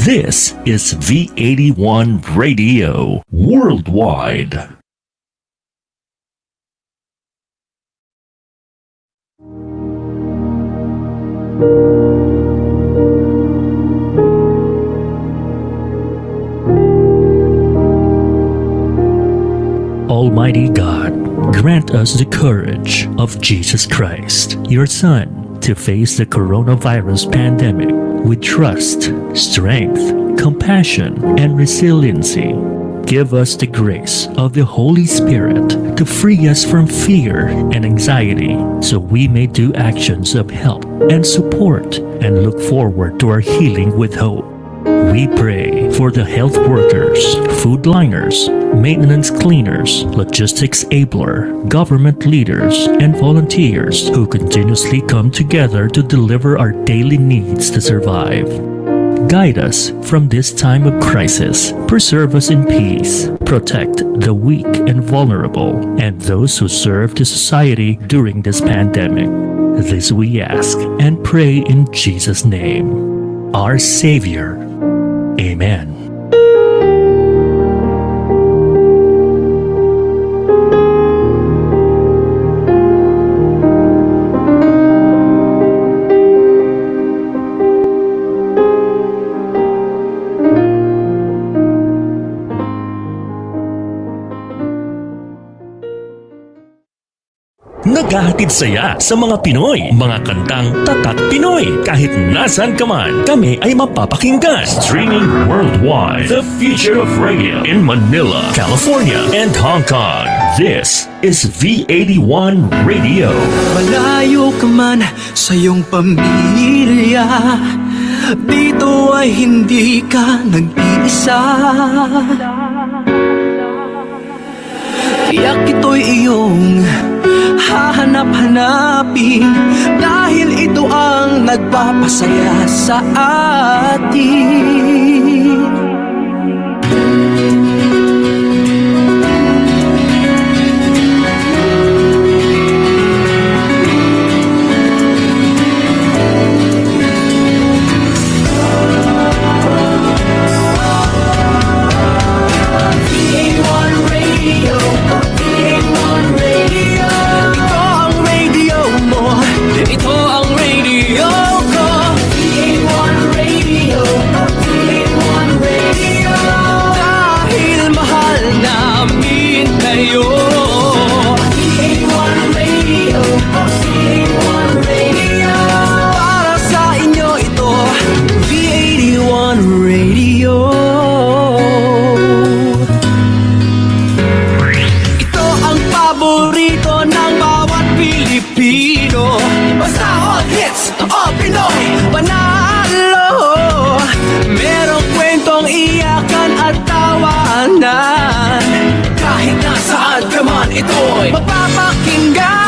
This is V81 Radio Worldwide. Almighty God, grant us the courage of Jesus Christ, your Son, to face the coronavirus pandemic with trust, strength, compassion, and resiliency. Give us the grace of the Holy Spirit to free us from fear and anxiety so we may do actions of help and support and look forward to our healing with hope. We pray for the health workers, food liners, maintenance cleaners, logistics abler, government leaders, and volunteers who continuously come together to deliver our daily needs to survive. Guide us from this time of crisis. Preserve us in peace. Protect the weak and vulnerable and those who serve the society during this pandemic. This we ask and pray in Jesus' name, our Savior. Amen. Naghahatid saya sa mga Pinoy, mga kantang tatak Pinoy. Kahit nasan ka man, kami ay mapapakinggan. Streaming worldwide, the future of radio in Manila, California, and Hong Kong. This is V81 Radio. Malayo ka man sa iyong pamilya, dito ay hindi ka nag-iisa. Tiyak ito'y iyong hahanap-hanapin, dahil ito ang nagpapasaya sa atin. Ito'y mapapakinggan.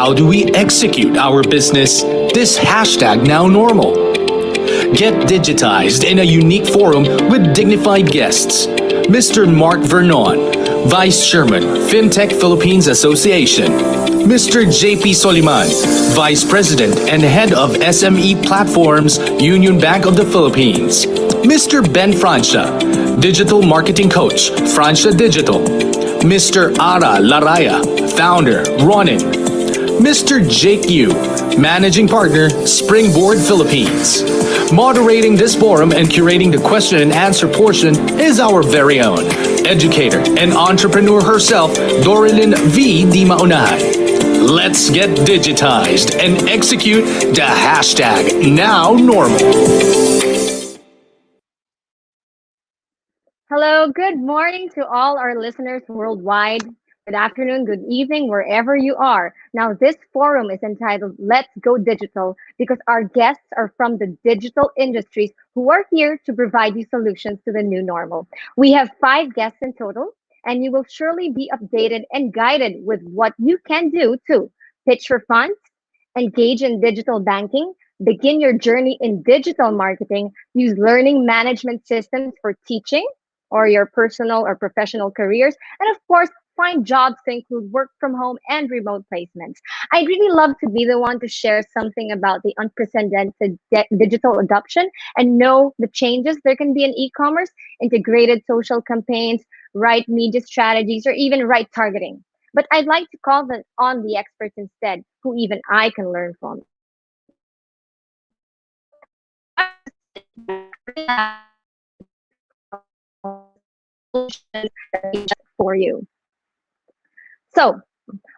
How do we execute our business this hashtag now normal? Get digitized in a unique forum with dignified guests. Mr. Mark Vernon, Vice Chairman, FinTech Philippines Association. Mr. JP Soliman, Vice President and Head of SME Platforms, Union Bank of the Philippines. Mr. Ben Francia, Digital Marketing Coach, Francia Digital. Mr. Ara Laraya, Founder, Ronin. Mr. Jake Yu, Managing Partner, Springboard Philippines. Moderating this forum and curating the question and answer portion is our very own educator and entrepreneur herself, Dorilyn V. Di Maunahay. Let's get digitized and execute the hashtag #NowNormal. Hello, good morning to all our listeners worldwide. Good afternoon, good evening, wherever you are. Now, this forum is entitled Let's Go Digital because our guests are from the digital industries who are here to provide you solutions to the new normal. We have 5 guests in total, and you will surely be updated and guided with what you can do to pitch your funds, engage in digital banking, begin your journey in digital marketing, use learning management systems for teaching or your personal or professional careers, and of course, find jobs to include work from home and remote placements. I'd really love to be the one to share something about the unprecedented digital adoption and know the changes there can be in e-commerce, integrated social campaigns, right media strategies, or even right targeting. But I'd like to call on the experts instead, who even I can learn from. For you. So,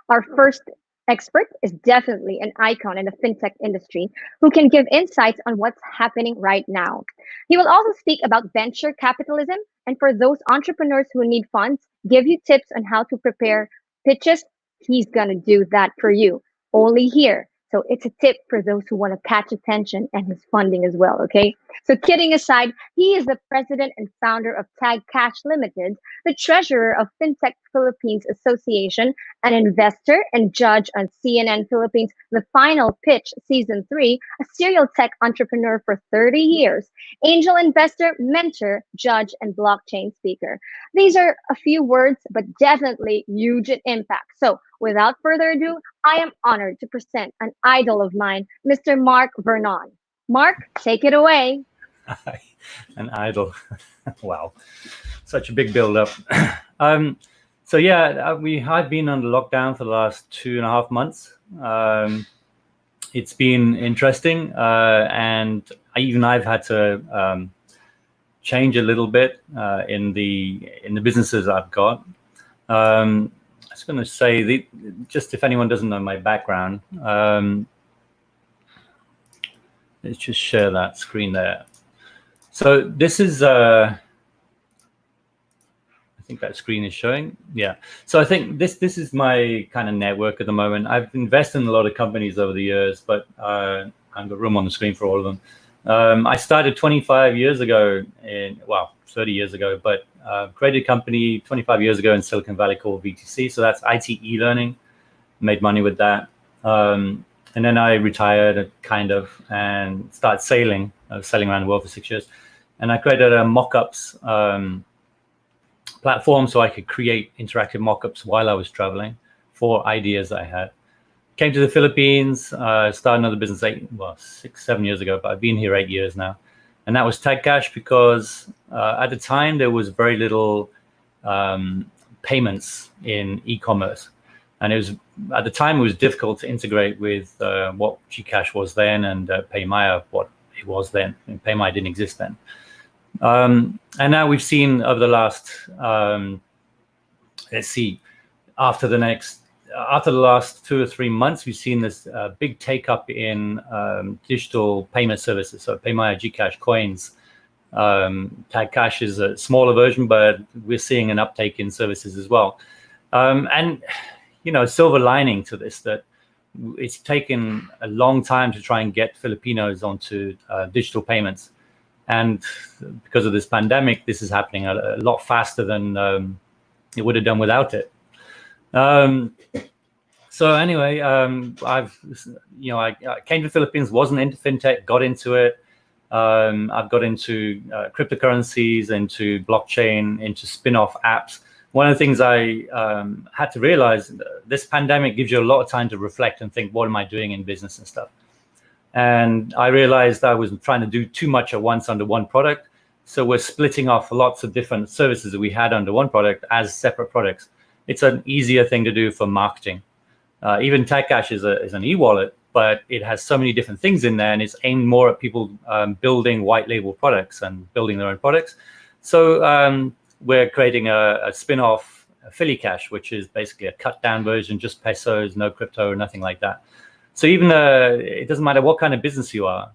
our first expert is definitely an icon in the fintech industry who can give insights on what's happening right now. He will also speak about venture capitalism and for those entrepreneurs who need funds, give you tips on how to prepare pitches. He's going to do that for you only here. So it's a tip for those who want to catch attention and his funding as well, okay? So kidding aside, he is the president and founder of Tag Cash Limited, the treasurer of FinTech Philippines Association, an investor and judge on CNN Philippines The Final Pitch Season 3, a serial tech entrepreneur for 30 years, angel investor, mentor, judge, and blockchain speaker. These are a few words, but definitely huge in impact. So without further ado, I am honored to present an idol of mine, Mr. Mark Vernon. Mark, take it away. An idol. Wow. Such a big build-up. So yeah, I've been under lockdown for the last 2.5 months. It's been interesting, and I've had to change a little bit in the businesses I've got. I was going to say, just if anyone doesn't know my background, let's just share that screen there. So this is, I think that screen is showing. Yeah. So I think this is my kind of network at the moment. I've invested in a lot of companies over the years, but I've got room on the screen for all of them. I started 25 years ago 30 years ago, but created a company 25 years ago in Silicon Valley called VTC. So that's IT e-learning, made money with that. And then I retired and started sailing. I was sailing around the world for 6 years. And I created a mock-ups platform so I could create interactive mock-ups while I was traveling for ideas that I had. Came to the Philippines, started another business 6, 7 years ago, but I've been here 8 years now. And that was Tag Cash because at the time there was very little payments in e-commerce. And at the time it was difficult to integrate with what Gcash was then and PayMaya, what it was then. And PayMaya didn't exist then. And now we've seen over the last, after the last 2 or 3 months, we've seen this big take up in digital payment services. So PayMaya, Gcash, Coins, Tag Cash is a smaller version, but we're seeing an uptake in services as well. And, silver lining to this, that it's taken a long time to try and get Filipinos onto digital payments. And because of this pandemic, this is happening a lot faster than it would have done without it. So anyway, I came to the Philippines, wasn't into fintech, got into it. I've got into cryptocurrencies, into blockchain, into spin-off apps one of the things I had to realize, this pandemic gives you a lot of time to reflect and think, what am I doing in business and stuff? And I realized I was trying to do too much at once under one product. So we're splitting off lots of different services that we had under one product as separate products. It's an easier thing to do for marketing. Even TagCash is an e-wallet, but it has so many different things in there, and it's aimed more at people building white label products and building their own products. So we're creating a spin-off AffiliCash, which is basically a cut-down version, just pesos, no crypto, nothing like that. So even it doesn't matter what kind of business you are,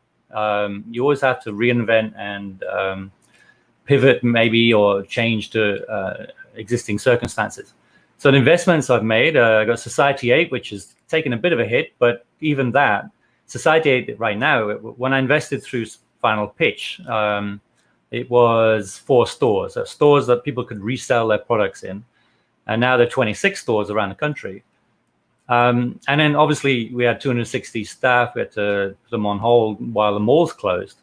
you always have to reinvent and pivot maybe or change to existing circumstances. So the investments I've made, I got Society 8, which has taken a bit of a hit, but even that, Society 8 right now, when I invested through Final Pitch, it was 4 stores, stores that people could resell their products in. And now there are 26 stores around the country. And then obviously we had 260 staff. We had to put them on hold while the malls closed.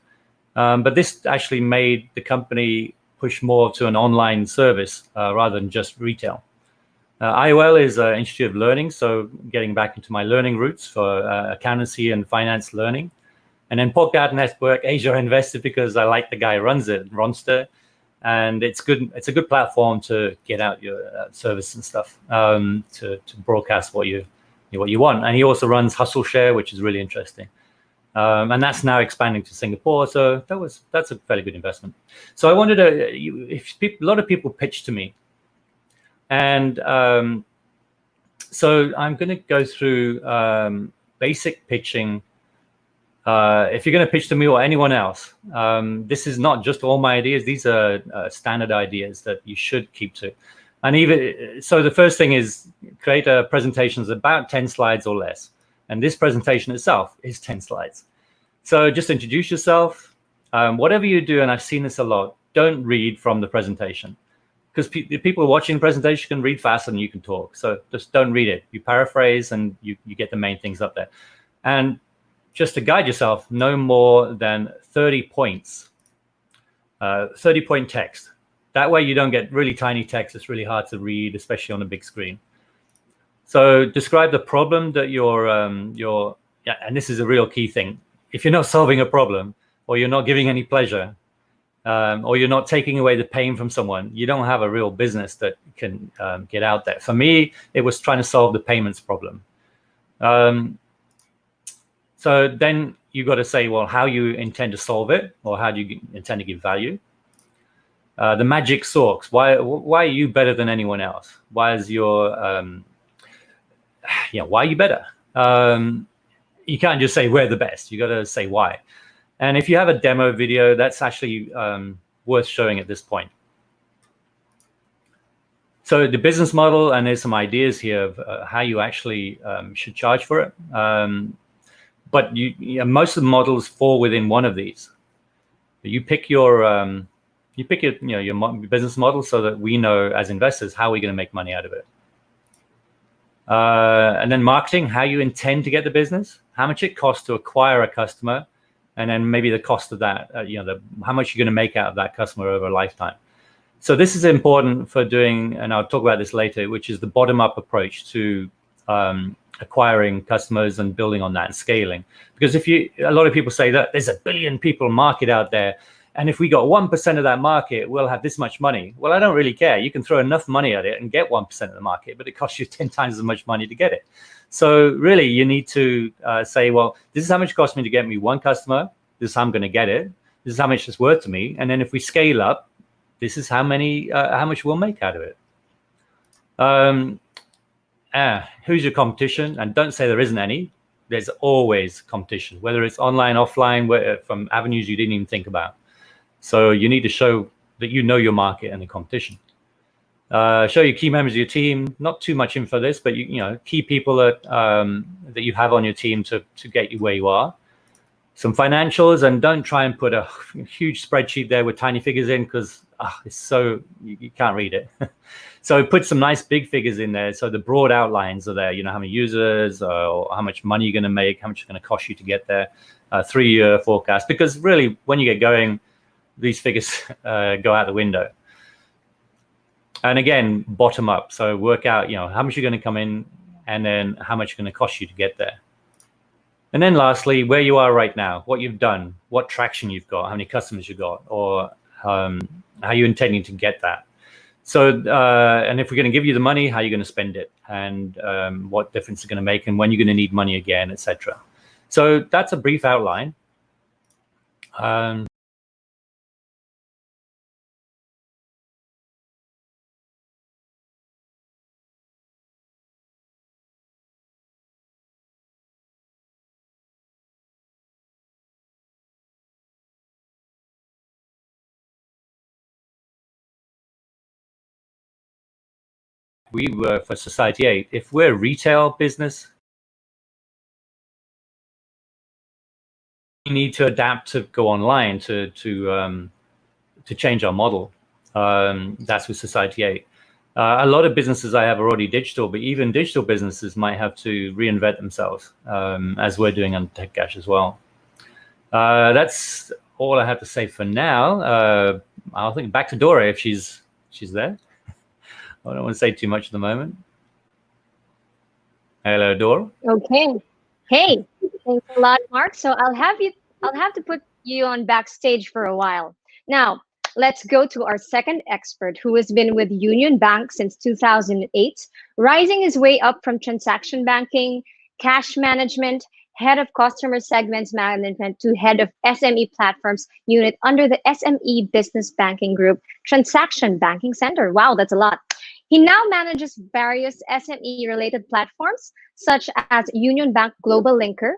But this actually made the company push more to an online service rather than just retail. IOL is an Institute of Learning, so getting back into my learning roots for accountancy and finance learning. And then Portgard Network Asia I invested because I like the guy who runs it, Ronster, and it's good. It's a good platform to get out your service and stuff, to broadcast what you want. And he also runs Hustle Share, which is really interesting. And that's now expanding to Singapore. So that's a fairly good investment. So I wanted a lot of people pitched to me. And so I'm going to go through basic pitching. If you're going to pitch to me or anyone else, this is not just all my ideas. These are standard ideas that you should keep to. And even so, the first thing is create a presentation that's about 10 slides or less. And this presentation itself is 10 slides. So just introduce yourself. Whatever you do, and I've seen this a lot, don't read from the presentation. Because people watching the presentation can read faster than you can talk. So just don't read it. You paraphrase and you get the main things up there. And just to guide yourself, no more than 30 points, 30-point text. That way you don't get really tiny text. It's really hard to read, especially on a big screen. So describe the problem that and this is a real key thing. If you're not solving a problem, or you're not giving any pleasure, or you're not taking away the pain from someone, you don't have a real business that can get out there. For me, it was trying to solve the payments problem. So then you got to say, well, how you intend to solve it, or how do you intend to give value? The magic sauce. Why are you better than anyone else? Why is your why are you better? You can't just say we're the best. You got to say why. And if you have a demo video, that's actually worth showing at this point. So the business model, and there's some ideas here of how you actually should charge for it. But most of the models fall within one of these. You pick your business model so that we know as investors how we're going to make money out of it. And then marketing, how you intend to get the business, how much it costs to acquire a customer, and then maybe the cost of that, how much you're going to make out of that customer over a lifetime. So this is important for doing, and I'll talk about this later, which is the bottom-up approach to acquiring customers and building on that and scaling. Because a lot of people say that there's a billion people market out there, and if we got 1% of that market, we'll have this much money. Well, I don't really care. You can throw enough money at it and get 1% of the market, but it costs you 10 times as much money to get it. So really, you need to say, well, this is how much it costs me to get me one customer. This is how I'm going to get it. This is how much it's worth to me. And then if we scale up, this is how much we'll make out of it. Who's your competition? And don't say there isn't any. There's always competition, whether it's online, offline, from avenues you didn't even think about. So you need to show that you know your market and the competition. Show your key members of your team. Not too much info this, but key people that you have on your team to get you where you are. Some financials, and don't try and put a huge spreadsheet there with tiny figures in, because it's so you can't read it. So put some nice big figures in there, so the broad outlines are there. How many users, or how much money you're going to make, how much it's going to cost you to get there, 3-year forecast. Because really, when you get going, these figures go out the window. And again, bottom up. So work out, how much you're going to come in, and then how much it's going to cost you to get there. And then lastly, where you are right now, what you've done, what traction you've got, how many customers you've got, or how you're intending to get that. So, and if we're going to give you the money, how you're going to spend it, and what difference it's going to make, and when you're going to need money again, etc. So that's a brief outline. We were for Society 8. If we're a retail business, we need to adapt to go online to change our model. That's with Society 8. A lot of businesses I have are already digital, but even digital businesses might have to reinvent themselves, as we're doing on TechCash as well. That's all I have to say for now. I'll think back to Dora if she's there. I don't want to say too much at the moment. Hello, Dora. Okay. Hey, thanks a lot, Mark. So I'll have to put you on backstage for a while. Now, let's go to our second expert, who has been with Union Bank since 2008, rising his way up from transaction banking, cash management, head of customer segments management, to head of SME platforms unit under the SME Business Banking Group Transaction Banking Center. Wow, that's a lot. He now manages various SME-related platforms, such as Union Bank Global Linker,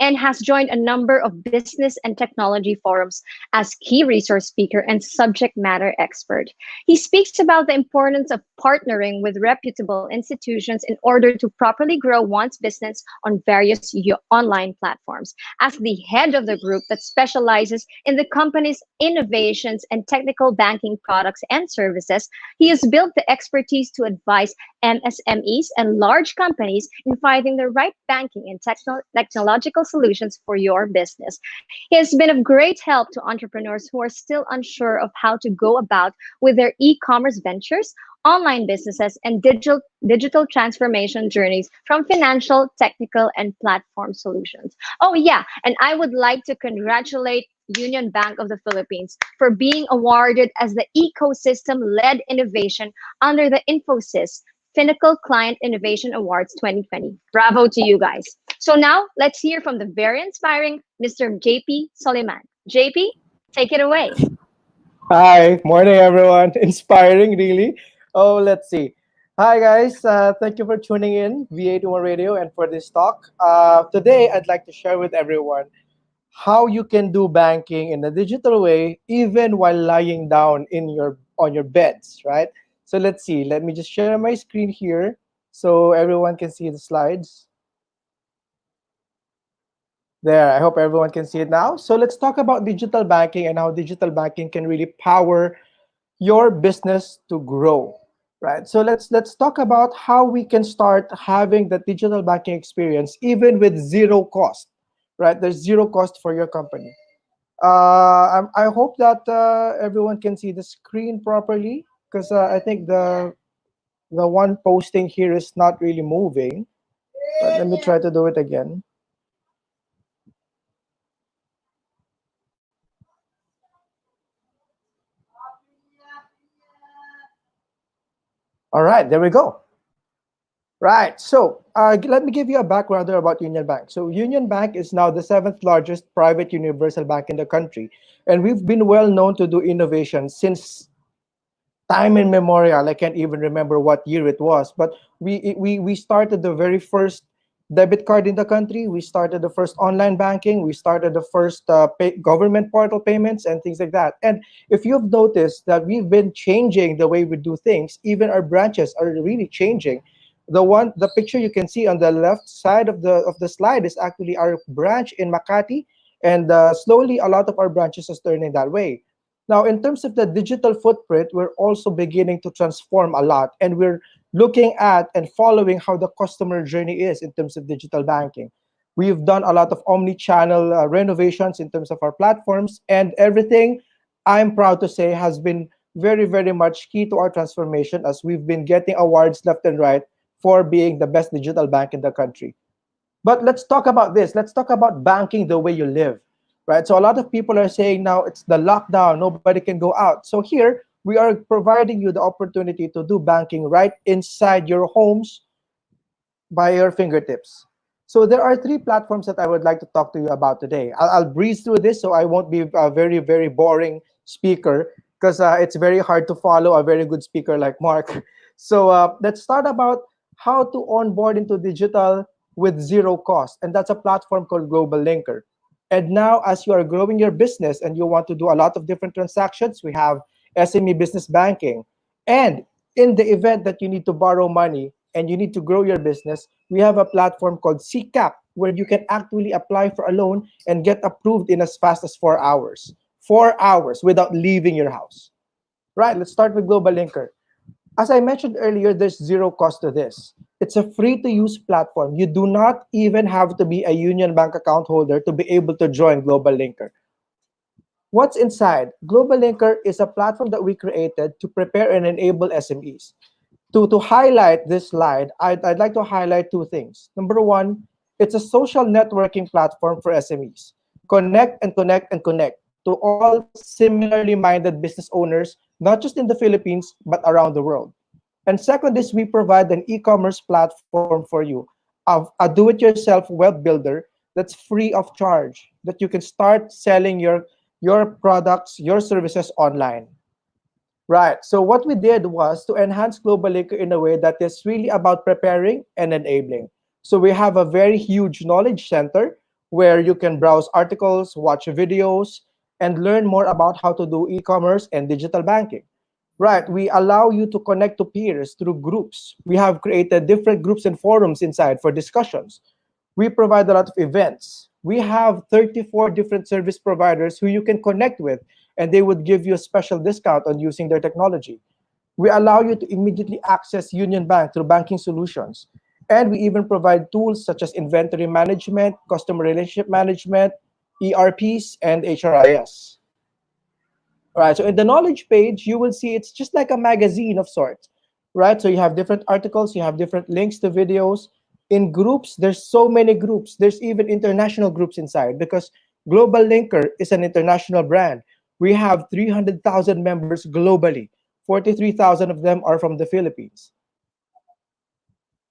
and has joined a number of business and technology forums as key resource speaker and subject matter expert. He speaks about the importance of partnering with reputable institutions in order to properly grow one's business on various online platforms. As the head of the group that specializes in the company's innovations and technical banking products and services, he has built the expertise to advise MSMEs and large companies in finding the right banking and technological solutions for your business. He has been of great help to entrepreneurs who are still unsure of how to go about with their e-commerce ventures, online businesses, and digital transformation journeys from financial, technical, and platform solutions. Oh yeah, and I would like to congratulate Union Bank of the Philippines for being awarded as the Ecosystem-Led Innovation under the Infosys Pinnacle Client Innovation Awards 2020. Bravo to you guys. So now let's hear from the very inspiring Mr. JP Soliman. JP, take it away. Hi, morning everyone. Inspiring, really. Oh, let's see. Hi guys, thank you for tuning in VA21 Radio and for this talk. Today, I'd like to share with everyone how you can do banking in a digital way, even while lying down on your beds, right? So let's see. Let me just share my screen here so everyone can see the slides. There, I hope everyone can see it now. So let's talk about digital banking and how digital banking can really power your business to grow, right? So let's talk about how we can start having the digital banking experience even with zero cost, right? There's zero cost for your company. I hope that everyone can see the screen properly, because I think the one posting here is not really moving. But let me try to do it again. All right, there we go. Right, so let me give you a background about Union Bank. So Union Bank is now the 7th largest private universal bank in the country. And we've been well known to do innovation since time immemorial. I can't even remember what year it was, but we started the very first debit card in the country. We started the first online banking. We started the first government portal payments and things like that. And if you've noticed that we've been changing the way we do things, even our branches are really changing. The picture you can see on the left side of the slide is actually our branch in Makati, and slowly a lot of our branches are turning that way. Now, in terms of the digital footprint, we're also beginning to transform a lot, and we're looking at and following how the customer journey is in terms of digital banking. We've done a lot of omni-channel renovations in terms of our platforms, and everything, I'm proud to say, has been very, very much key to our transformation, as we've been getting awards left and right for being the best digital bank in the country. But let's talk about this. Let's talk about banking the way you live, right? So a lot of people are saying now it's the lockdown, nobody can go out. So here we are providing you the opportunity to do banking right inside your homes by your fingertips. So there are three platforms that I would like to talk to you about today. I'll breeze through this so I won't be a very, very boring speaker, because it's very hard to follow a very good speaker like Mark. So let's start about how to onboard into digital with zero cost. And that's a platform called Global Linker. And now, as you are growing your business and you want to do a lot of different transactions, we have SME business banking. And in the event that you need to borrow money and you need to grow your business, we have a platform called CCAP, where you can actually apply for a loan and get approved in as fast as 4 hours. 4 hours without leaving your house. Right, let's start with Global Linker. As I mentioned earlier, there's zero cost to this. It's a free-to-use platform. You do not even have to be a Union Bank account holder to be able to join Global Linker. What's inside? Global Linker is a platform that we created to prepare and enable SMEs. To highlight this slide, I'd like to highlight two things. Number one, it's a social networking platform for SMEs. Connect and connect and connect to all similarly minded business owners, not just in the Philippines, but around the world. And second is we provide an e-commerce platform for you, a do-it-yourself web builder that's free of charge, that you can start selling your products, your services online. Right. So what we did was to enhance Global Linker in a way that is really about preparing and enabling. So we have a very huge knowledge center where you can browse articles, watch videos, and learn more about how to do e-commerce and digital banking. Right. We allow you to connect to peers through groups. We have created different groups and forums inside for discussions. We provide a lot of events. We have 34 different service providers who you can connect with, and they would give you a special discount on using their technology. We allow you to immediately access Union Bank through banking solutions. And we even provide tools such as inventory management, customer relationship management, ERPs, and HRIS. All right, so in the knowledge page, you will see it's just like a magazine of sorts, right? So you have different articles, you have different links to videos. In groups, there's so many groups. There's even international groups inside, because Global Linker is an international brand. We have 300,000 members globally. 43,000 of them are from the Philippines.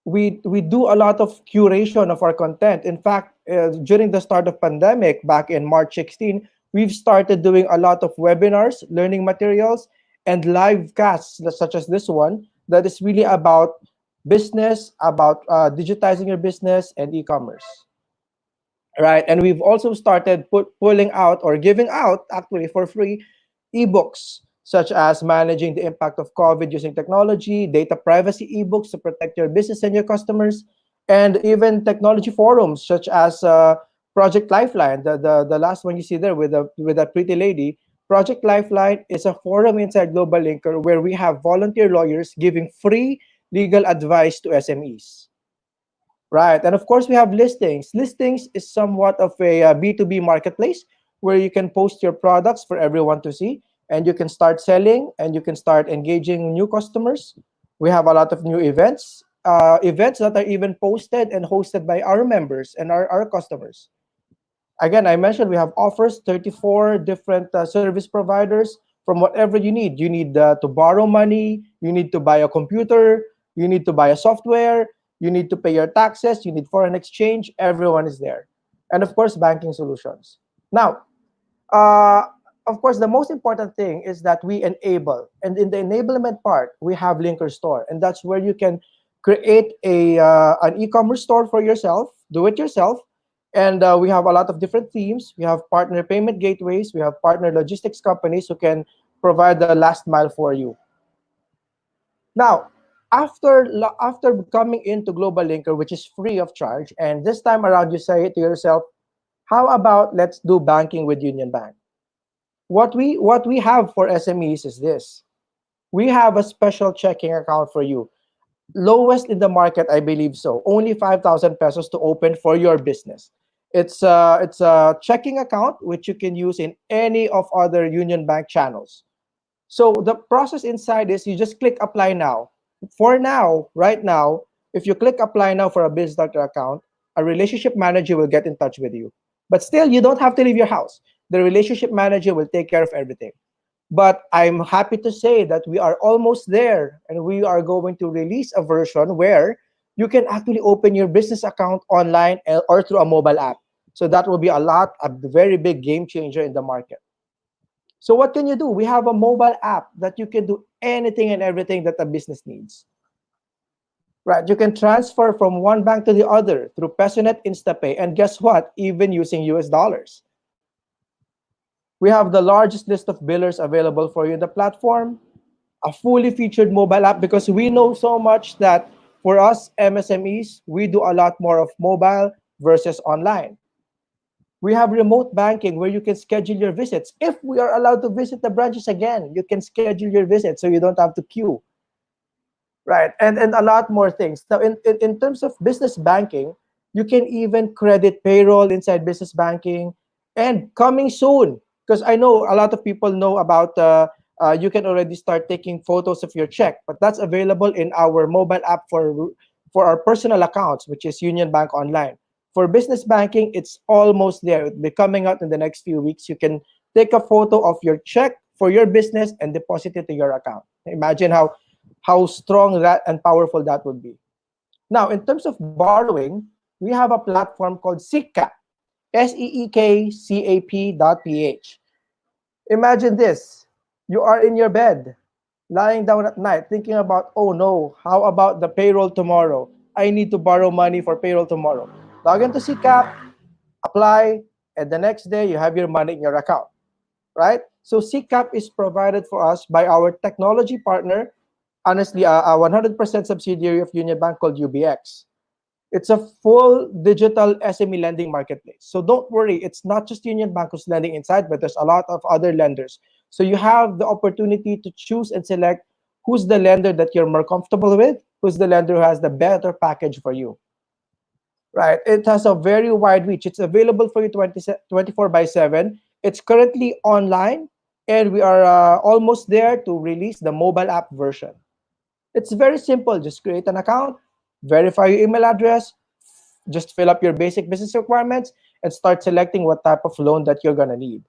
We do a lot of curation of our content. In fact, during the start of pandemic, back in March 16, we've started doing a lot of webinars, learning materials, and live casts such as this one that is really about business, about digitizing your business and e-commerce. Right, and we've also started pulling out or giving out, actually for free, ebooks, such as managing the impact of COVID using technology, data privacy ebooks to protect your business and your customers, and even technology forums such as Project Lifeline, the last one you see there with a pretty lady. Project Lifeline is a forum inside Global Linker where we have volunteer lawyers giving free legal advice to SMEs. Right, and of course we have listings. Listings is somewhat of a B2B marketplace where you can post your products for everyone to see, and you can start selling and you can start engaging new customers. We have a lot of new events, events that are even posted and hosted by our members and our customers. Again, I mentioned we have offers, 34 different service providers from whatever you need. You need to borrow money, you need to buy a computer, you need to buy a software, you need to pay your taxes, you need foreign exchange, everyone is there. And of course, banking solutions. Now, of course, the most important thing is that we enable. And in the enablement part, we have Linker Store. And that's where you can create an e-commerce store for yourself, do it yourself. And we have a lot of different themes. We have partner payment gateways. We have partner logistics companies who can provide the last mile for you. Now, after coming into Global Linker, which is free of charge, and this time around you say to yourself, how about let's do banking with Union Bank? What we have for SMEs is this. We have a special checking account for you. Lowest in the market, I believe so. Only 5,000 pesos to open for your business. It's a checking account which you can use in any of other Union Bank channels. So the process inside is you just click apply now. For now, right now, if you click apply now for a business doctor account, a relationship manager will get in touch with you. But still, you don't have to leave your house. The relationship manager will take care of everything. But I'm happy to say that we are almost there, and we are going to release a version where you can actually open your business account online or through a mobile app. So that will be a very big game changer in the market. So what can you do? We have a mobile app that you can do anything and everything that a business needs. Right, you can transfer from one bank to the other through PesoNet InstaPay, and guess what? Even using US dollars. We have the largest list of billers available for you in the platform, a fully featured mobile app, because we know so much that for us MSMEs, we do a lot more of mobile versus online. We have remote banking where you can schedule your visits. If we are allowed to visit the branches again, you can schedule your visit so you don't have to queue. Right, and a lot more things. Now, in terms of business banking, you can even credit payroll inside business banking. And coming soon, because I know a lot of people know about, you can already start taking photos of your check, but that's available in our mobile app for our personal accounts, which is Union Bank Online. For business banking, it's almost there. It'll be coming out in the next few weeks. You can take a photo of your check for your business and deposit it to your account. Imagine how strong that and powerful that would be. Now, in terms of borrowing, we have a platform called SeekCap, SEEKCAP.ph. Imagine this. You are in your bed, lying down at night, thinking about, oh no, how about the payroll tomorrow? I need to borrow money for payroll tomorrow. Log into SeekCap, apply, and the next day you have your money in your account, right? So SeekCap is provided for us by our technology partner, honestly, a 100% subsidiary of Union Bank called UBX. It's a full digital SME lending marketplace. So don't worry, it's not just Union Bank who's lending inside, but there's a lot of other lenders. So you have the opportunity to choose and select who's the lender that you're more comfortable with, who's the lender who has the better package for you. Right, it has a very wide reach. It's available for you 24/7. It's currently online, and we are almost there to release the mobile app version. It's very simple. Just create an account, verify your email address, just fill up your basic business requirements, and start selecting what type of loan that you're going to need.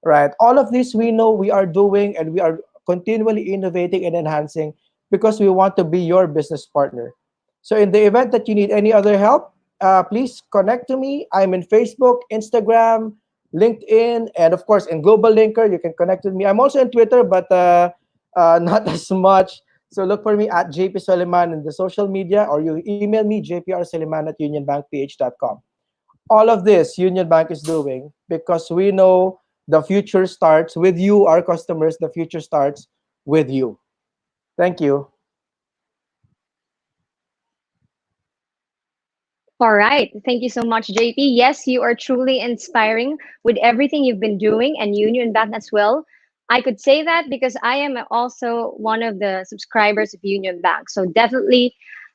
Right, all of this we know we are doing, and we are continually innovating and enhancing because we want to be your business partner. So in the event that you need any other help, please connect to me. I'm in Facebook, Instagram, LinkedIn, and of course in Global Linker, you can connect with me. I'm also in Twitter, but not as much. So look for me at JP Soliman in the social media, or you email me, jprsoliman@unionbankph.com. All of this Union Bank is doing because we know the future starts with you, our customers. The future starts with you. Thank you. All right. Thank you so much, JP. Yes, you are truly inspiring with everything you've been doing, and Union Bank as well. I could say that because I am also one of the subscribers of Union Bank. So definitely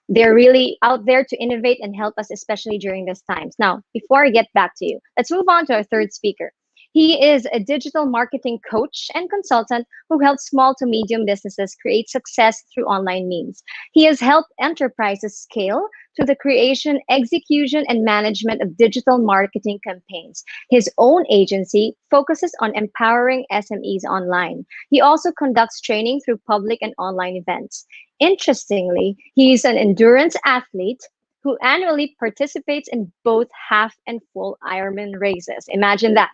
they're really out there to innovate and help us, especially during these times. Now, before I get back to you, let's move on to our third speaker. He is a digital marketing coach and consultant who helps small to medium businesses create success through online means. He has helped enterprises scale to the creation, execution, and management of digital marketing campaigns. His own agency focuses on empowering SMEs online. He also conducts training through public and online events. Interestingly, he's an endurance athlete who annually participates in both half and full Ironman races. Imagine that.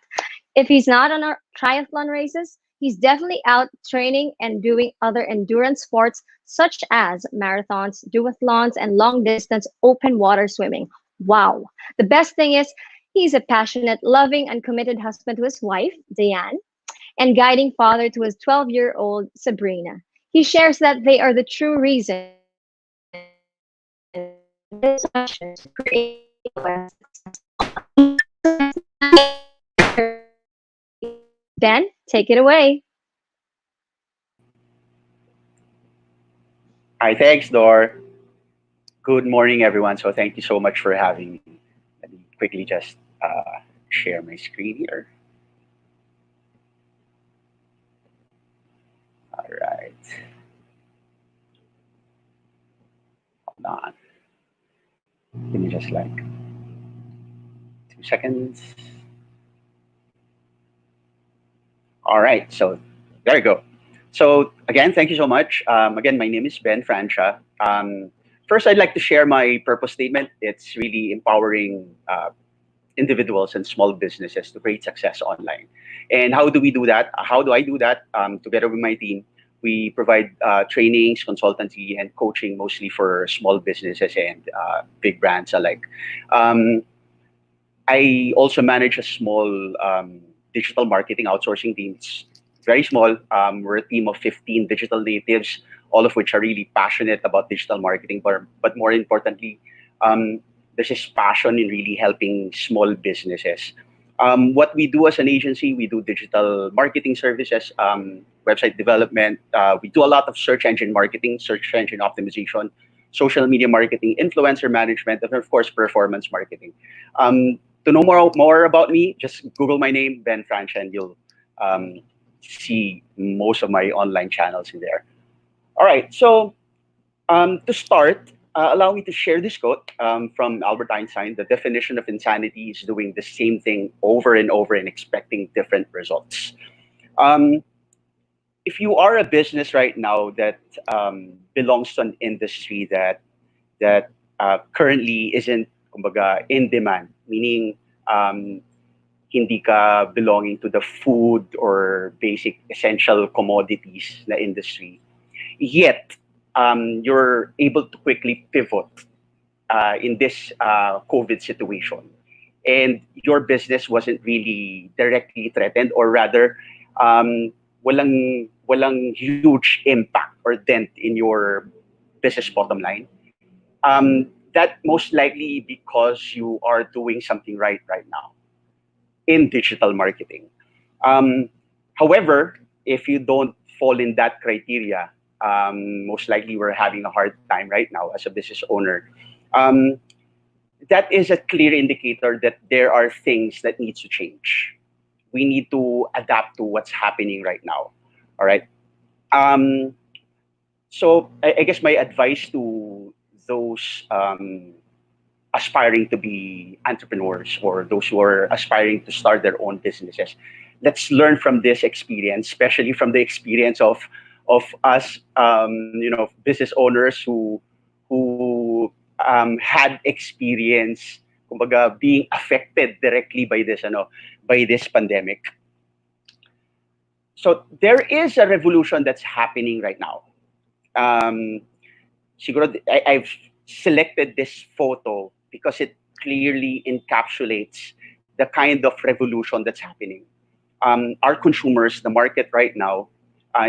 If he's not on our triathlon races, he's definitely out training and doing other endurance sports such as marathons, duathlons, and long distance open water swimming. Wow. The best thing is, he's a passionate, loving, and committed husband to his wife, Diane, and guiding father to his 12-year-old Sabrina. He shares that they are the true reason this passion to create Ben, take it away. Hi, thanks, Dor. Good morning, everyone. So thank you so much for having me. Let me quickly just share my screen here. Give me just like 2 seconds. All right, so there you go. So again, thank you so much. Again, my name is Ben Francia. First, I'd like to share my purpose statement. It's really empowering individuals and small businesses to create success online. And how do we do that? How do I do that? Together with my team, we provide trainings, consultancy, and coaching mostly for small businesses and big brands alike. I also manage a small digital marketing outsourcing team. It's very small. We're a team of 15 digital natives, all of which are really passionate about digital marketing. But more importantly, there's this passion in really helping small businesses. What we do as an agency, we do digital marketing services, website development. We do a lot of search engine marketing, search engine optimization, social media marketing, influencer management, and of course, performance marketing. To know more about me, just Google my name, Ben Francia, and you'll see most of my online channels in there. All right, so to start, allow me to share this quote from Albert Einstein. The definition of insanity is doing the same thing over and over and expecting different results. If you are a business right now that belongs to an industry that currently isn't kumbaga, in demand, meaning hindi ka belonging to the food or basic essential commodities na industry, yet you're able to quickly pivot in this COVID situation, and your business wasn't really directly threatened, or rather, walang huge impact or dent in your business bottom line. That most likely because you are doing something right now in digital marketing. However, if you don't fall in that criteria, most likely we're having a hard time right now as a business owner. That is a clear indicator that there are things that need to change. We need to adapt to what's happening right now. All right. So I guess my advice to those aspiring to be entrepreneurs or those who are aspiring to start their own businesses, let's learn from this experience, especially from the experience of us, business owners who had experience, kumbaga, being affected directly by this pandemic. So there is a revolution that's happening right now. Siguro, I've selected this photo because it clearly encapsulates the kind of revolution that's happening. Our consumers, the market right now,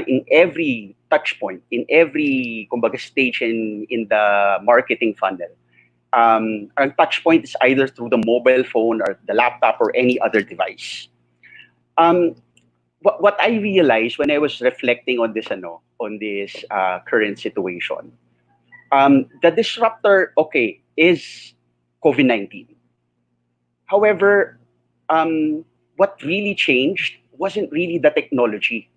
in every touch point, in every kumbaga, stage in the marketing funnel, our touch point is either through the mobile phone or the laptop or any other device. What I realized when I was reflecting on this current situation, the disruptor, okay, is COVID-19. However, what really changed wasn't really the technology.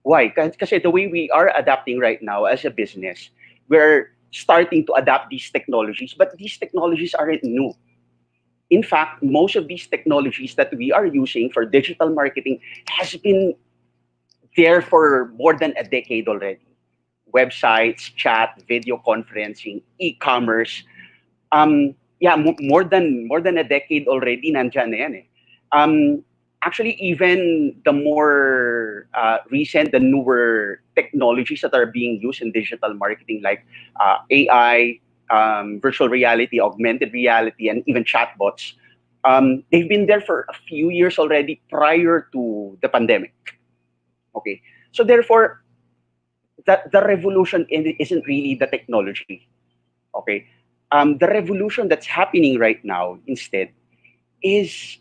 Why? Because the way we are adapting right now as a business, we're starting to adapt these technologies, but these technologies aren't new. In fact, most of these technologies that we are using for digital marketing has been there for more than a decade already. Websites, chat, video conferencing, e-commerce. More than a decade already nandyan na yan eh. Actually, even the more recent, the newer technologies that are being used in digital marketing, like AI, virtual reality, augmented reality, and even chatbots, they've been there for a few years already prior to the pandemic. Okay, so therefore, the revolution isn't really the technology. Okay, the revolution that's happening right now instead is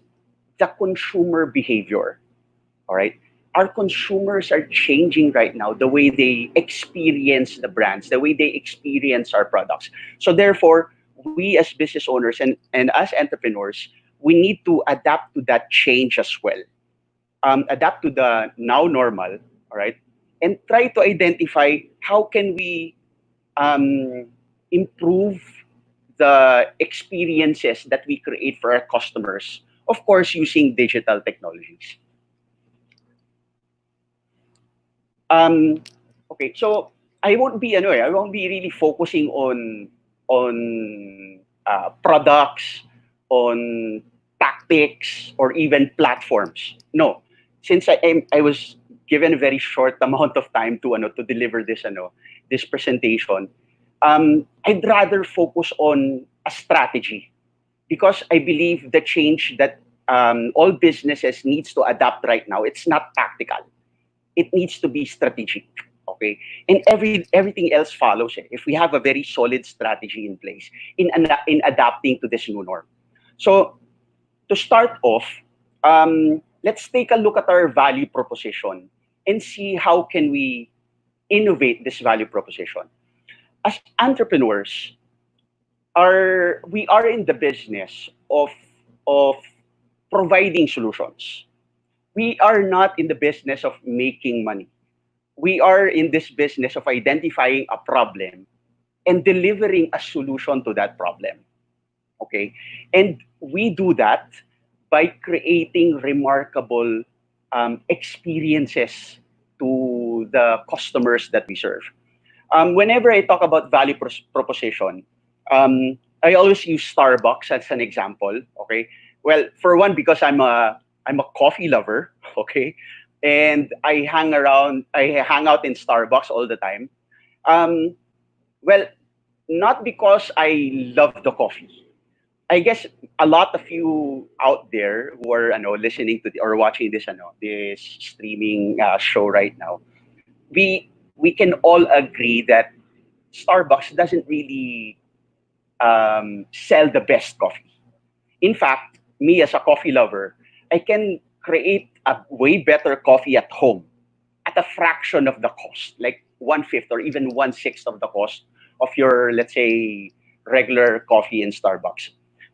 the consumer behavior. All right, our consumers are changing right now the way they experience the brands, the way they experience our products. So therefore, we as business owners and as entrepreneurs, we need to adapt to that change as well. Adapt to the now normal, all right, and try to identify how can we improve the experiences that we create for our customers, of course, using digital technologies. Okay, so I won't be really focusing on products, on tactics, or even platforms. No, since I was given a very short amount of time to deliver this presentation, I'd rather focus on a strategy, because I believe the change that all businesses needs to adapt right now, it's not tactical. It needs to be strategic. Okay, and everything else follows it if we have a very solid strategy in place in adapting to this new norm. So to start off, let's take a look at our value proposition and see how can we innovate this value proposition. As entrepreneurs, we are in the business of providing solutions. We are not in the business of making money. We are in this business of identifying a problem and delivering a solution to that problem. Okay, and we do that by creating remarkable experiences to the customers that we serve. Whenever I talk about value proposition, I always use Starbucks as an example. Okay, well, for one, because I'm a coffee lover. Okay, and I hang out in Starbucks all the time. Well, not because I love the coffee. I guess a lot of you out there who are listening to or watching this this streaming show right now, we can all agree that Starbucks doesn't really sell the best coffee. In fact, me as a coffee lover, I can create a way better coffee at home at a fraction of the cost, like 1/5 or even 1/6 of the cost of your, let's say, regular coffee in Starbucks.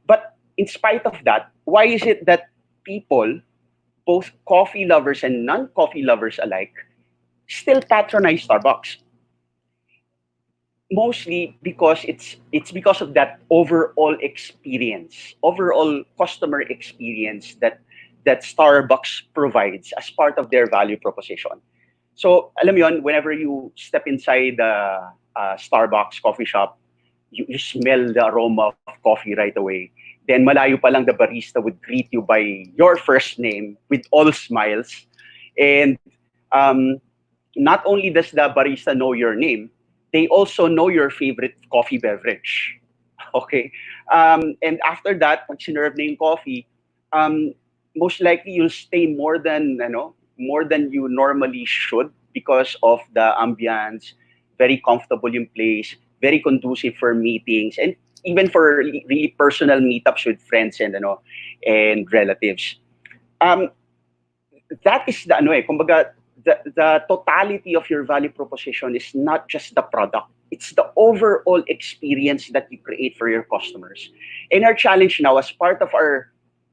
But in spite of that, why is it that people, both coffee lovers and non-coffee lovers alike, still patronize Starbucks? Mostly because it's because of that overall experience, overall customer experience that Starbucks provides as part of their value proposition. So, alam mo yun, whenever you step inside the Starbucks coffee shop, you smell the aroma of coffee right away. Then malayo pa lang, the barista would greet you by your first name with all smiles. And not only does the barista know your name, they also know your favorite coffee beverage. Okay? And after that, pag sinerve na yung coffee, most likely you'll stay more than you normally should, because of the ambience, very comfortable in place, very conducive for meetings, and even for really personal meetups with friends and relatives. That is kumbaga, the totality of your value proposition is not just the product, it's the overall experience that you create for your customers. And our challenge now, as part of our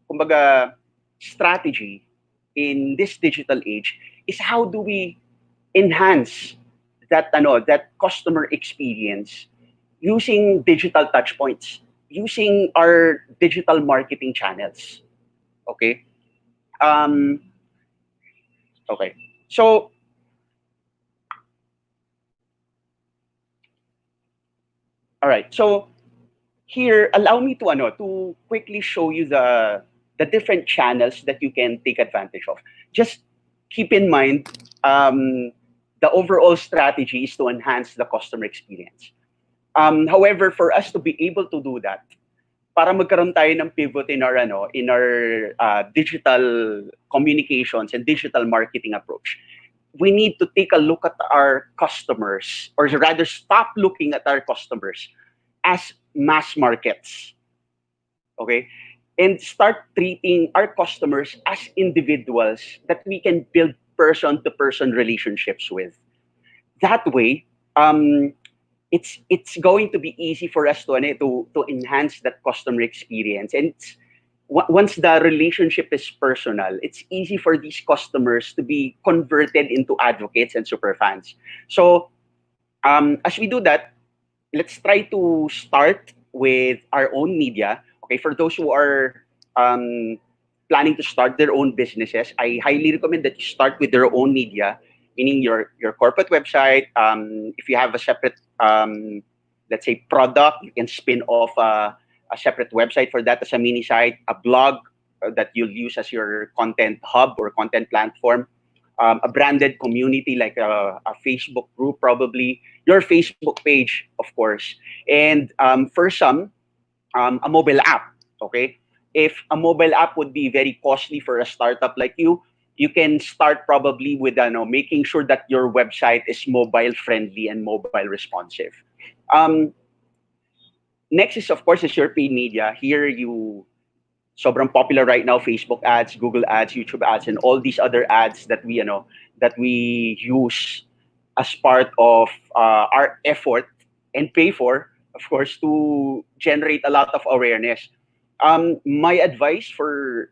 kumbaga strategy in this digital age, is how do we enhance that customer experience using digital touchpoints, using our digital marketing channels. Okay. Okay. So, all right. So here, allow me to quickly show you the different channels that you can take advantage of. Just keep in mind, the overall strategy is to enhance the customer experience. However, for us to be able to do that, para magkaroon tayo ng pivot in our digital communications and digital marketing approach, we need to take a look at our customers, or rather stop looking at our customers as mass markets. Okay? And start treating our customers as individuals that we can build person-to-person relationships with. That way, it's going to be easy for us to enhance that customer experience. And once the relationship is personal, it's easy for these customers to be converted into advocates and super fans. So as we do that, let's try to start with our own media. Okay, for those who are planning to start their own businesses, I highly recommend that you start with their own media, meaning your corporate website. If you have a separate, let's say, product, you can spin off a separate website for that as a mini site, a blog that you'll use as your content hub or content platform, a branded community like a Facebook group, probably your Facebook page, of course, and for some, a mobile app. Okay, if a mobile app would be very costly for a startup like you can start probably with making sure that your website is mobile friendly and mobile responsive. Next is, of course, is your paid media. Here, sobrang popular right now, Facebook ads, Google ads, YouTube ads, and all these other ads that we use as part of our effort and pay for, of course, to generate a lot of awareness. My advice for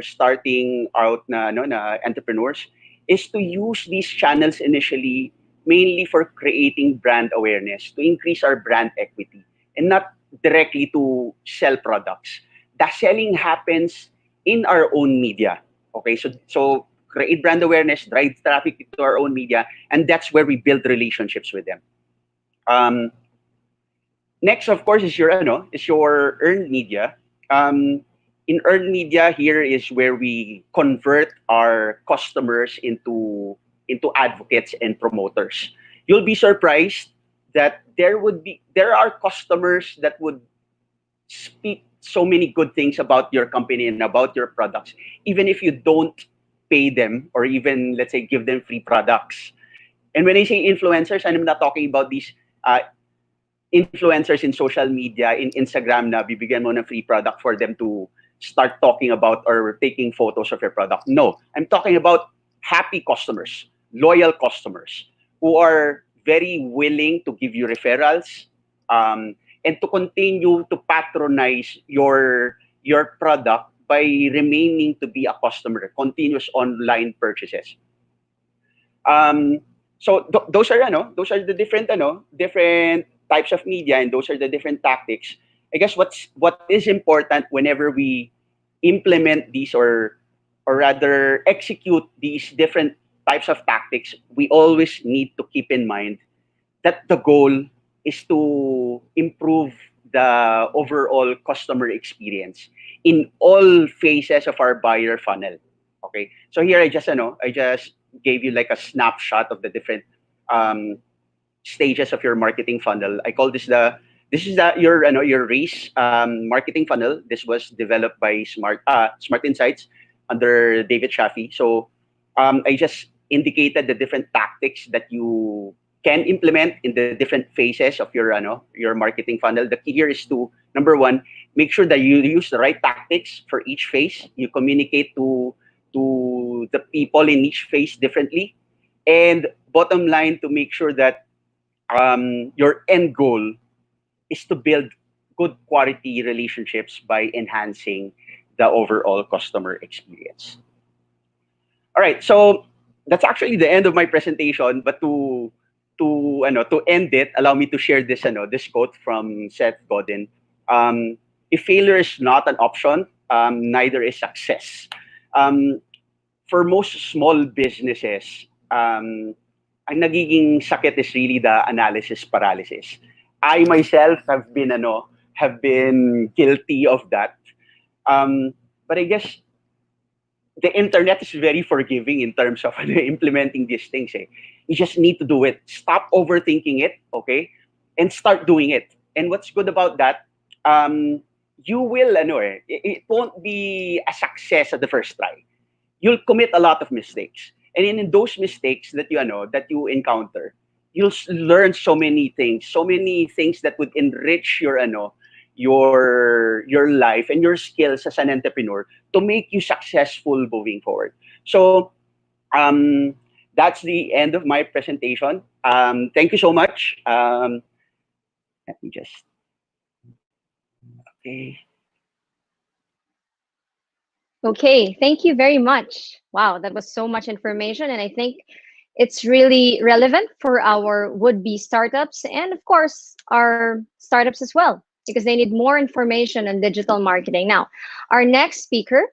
starting out na entrepreneurs is to use these channels initially mainly for creating brand awareness, to increase our brand equity, and not directly to sell products. The selling happens in our own media. Okay, so create brand awareness, drive traffic to our own media, and that's where we build relationships with them. Next, of course, is your earned media. In earned media, here is where we convert our customers into advocates and promoters. You'll be surprised that there are customers that would speak so many good things about your company and about your products, even if you don't pay them or even, let's say, give them free products. And when I say influencers, I'm not talking about these influencers in social media, in Instagram na bibigyan mo ng free product for them to start talking about or taking photos of your product. No, I'm talking about happy customers, loyal customers who are very willing to give you referrals, and to continue to patronize your product by remaining to be a customer, continuous online purchases. So those are the different types of media, and those are the different tactics. I guess what is important whenever we implement these or rather execute these different types of tactics, we always need to keep in mind that the goal is to improve the overall customer experience in all phases of our buyer funnel. Okay, so here I just gave you like a snapshot of the different stages of your marketing funnel. I call this your race marketing funnel. This was developed by Smart Insights under David Shafi. So I just indicated the different tactics that you can implement in the different phases of your marketing funnel. The key here is to, number one, make sure that you use the right tactics for each phase. You communicate to the people in each phase differently, and bottom line, to make sure that your end goal is to build good quality relationships by enhancing the overall customer experience. All right, so that's actually the end of my presentation. But to end it, allow me to share this quote from Seth Godin. If failure is not an option, neither is success. For most small businesses, ang nagiging sakit is really the analysis paralysis. I myself have been guilty of that. But I guess the internet is very forgiving in terms of implementing these things. You just need to do it. Stop overthinking it, okay? And start doing it. And what's good about that, you will, it won't be a success at the first try. You'll commit a lot of mistakes. And in those mistakes that you encounter, you'll learn so many things that would enrich your life and your skills as an entrepreneur to make you successful moving forward. So that's the end of my presentation. Thank you so much. Let me just, okay. Okay, thank you very much. Wow, that was so much information, and I think it's really relevant for our would-be startups and, of course, our startups as well. because they need more information on digital marketing. Now, our next speaker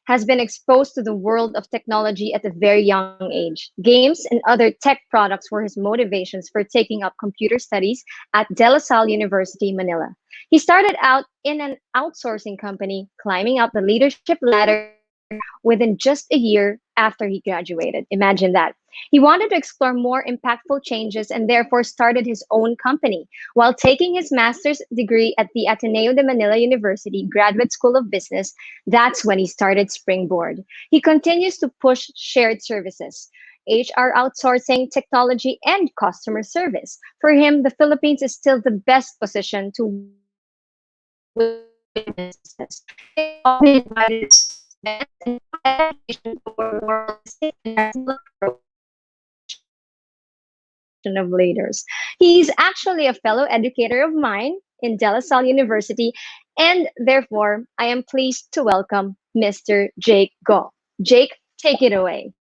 has been exposed to the world of technology at a very young age. Games and other tech products were his motivations for taking up computer studies at De La Salle University, Manila. He started out in an outsourcing company, climbing up the leadership ladder within just a year after he graduated. Imagine that. He wanted to explore more impactful changes and therefore started his own company. While taking his master's degree at the Ateneo de Manila University Graduate School of Business, that's when he started Springboard. He continues to push shared services, HR outsourcing, technology, and customer service. For him, the Philippines is still the best position to win businesses. They often invited events and education for more holistic and national approach of leaders. He's actually a fellow educator of mine in De La Salle University, and therefore I am pleased to welcome Mr. Jake Go. Jake, take it away.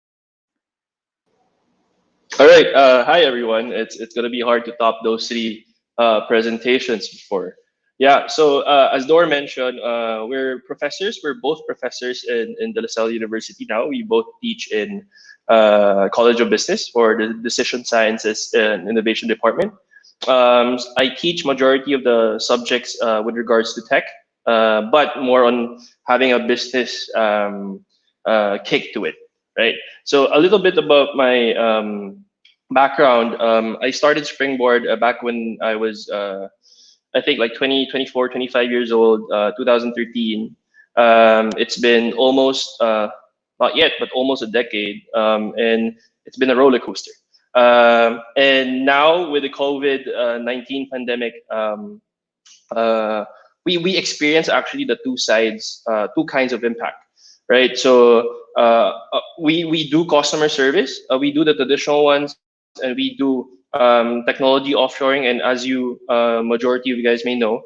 All right. Hi, everyone. It's gonna be hard to top those three presentations before. Yeah. So as Dor mentioned, we're professors. We're both professors in De La Salle University now. We both teach in College of Business for the Decision Sciences and Innovation Department. I teach majority of the subjects with regards to tech, but more on having a business kick to it, right? So a little bit about my background. I started Springboard back when I was, I think like 20, 24, 25 years old, 2013. It's been almost, not yet, but almost a decade. And it's been a roller coaster. And now with the COVID-19 pandemic, we experience actually the two sides, two kinds of impact, right? So we do customer service, we do the traditional ones, and we do technology offshoring. And as you, majority of you guys may know,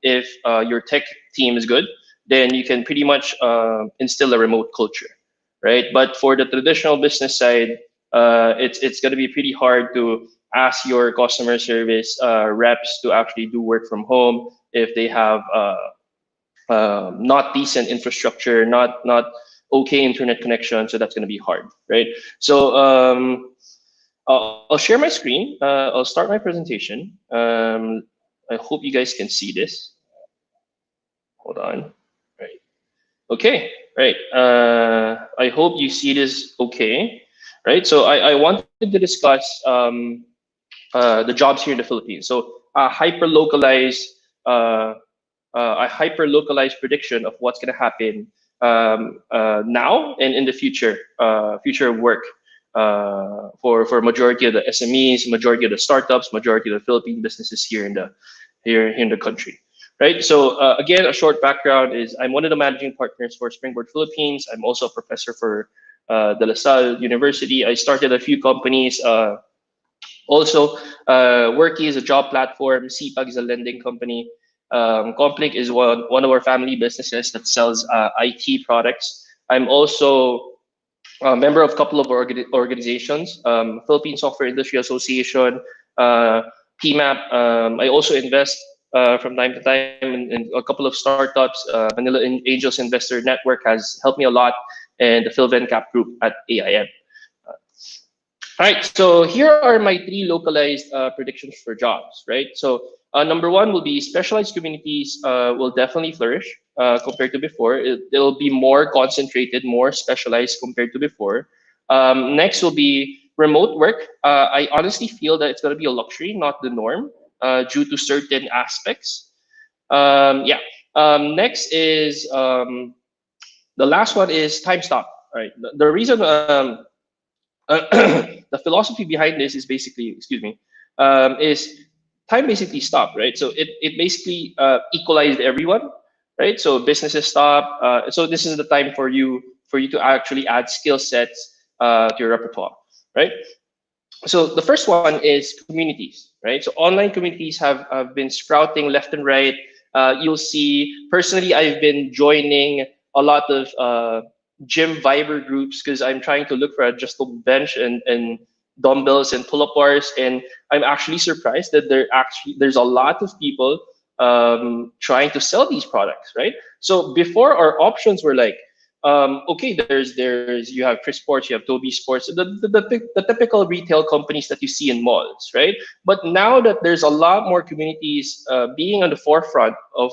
if your tech team is good, then you can pretty much instill a remote culture, right? But for the traditional business side, it's going to be pretty hard to ask your customer service reps to actually do work from home if they have not decent infrastructure, not okay internet connection. So that's going to be hard, right? So I'll share my screen. I'll start my presentation. I hope you guys can see this. Hold on. Right. Okay. Right. I hope you see this okay. Right. So I wanted to discuss the jobs here in the Philippines. So a hyper-localized prediction of what's going to happen now and in the future, future of work for majority of the SMEs, majority of the startups, majority of the Philippine businesses here in the country. Right. So again, a short background is I'm one of the managing partners for Springboard Philippines. I'm also a professor for De La Salle University. I started a few companies. Also, Worky is a job platform. CPAG is a lending company. Complink is one of our family businesses that sells IT products. I'm also a member of a couple of organizations, Philippine Software Industry Association, PMAP. I also invest from time to time in a couple of startups. Manila Angels Investor Network has helped me a lot, and the PhilVenCap Group at AIM. All right, so here are my three localized predictions for jobs, right? So number one will be specialized communities will definitely flourish compared to before. It'll be more concentrated, more specialized compared to before. Next will be remote work. I honestly feel that it's going to be a luxury, not the norm, due to certain aspects. Next is the last one is time stop. All right, the reason the philosophy behind this is basically, is time basically stopped, right? So it basically equalized everyone, right? So businesses stop. So this is the time for you to actually add skill sets to your repertoire, right? So the first one is communities, right? So online communities have been sprouting left and right. You'll see, personally, I've been joining a lot of gym Viber groups because I'm trying to look for adjustable bench and dumbbells and pull-up bars, and I'm actually surprised that there's a lot of people trying to sell these products, right? So before, our options were like, okay, there's you have Chris Sports, you have Toby Sports, the typical retail companies that you see in malls, right? But now that there's a lot more communities being on the forefront of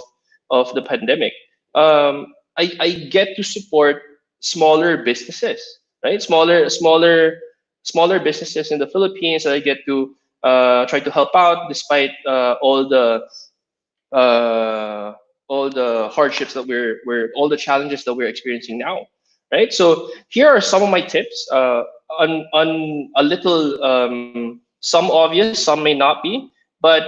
the pandemic, I get to support smaller businesses, right? Smaller businesses in the Philippines that I get to try to help out despite uh, all the hardships that we're all the challenges that we're experiencing now, right? So here are some of my tips. On a little, some obvious, some may not be, but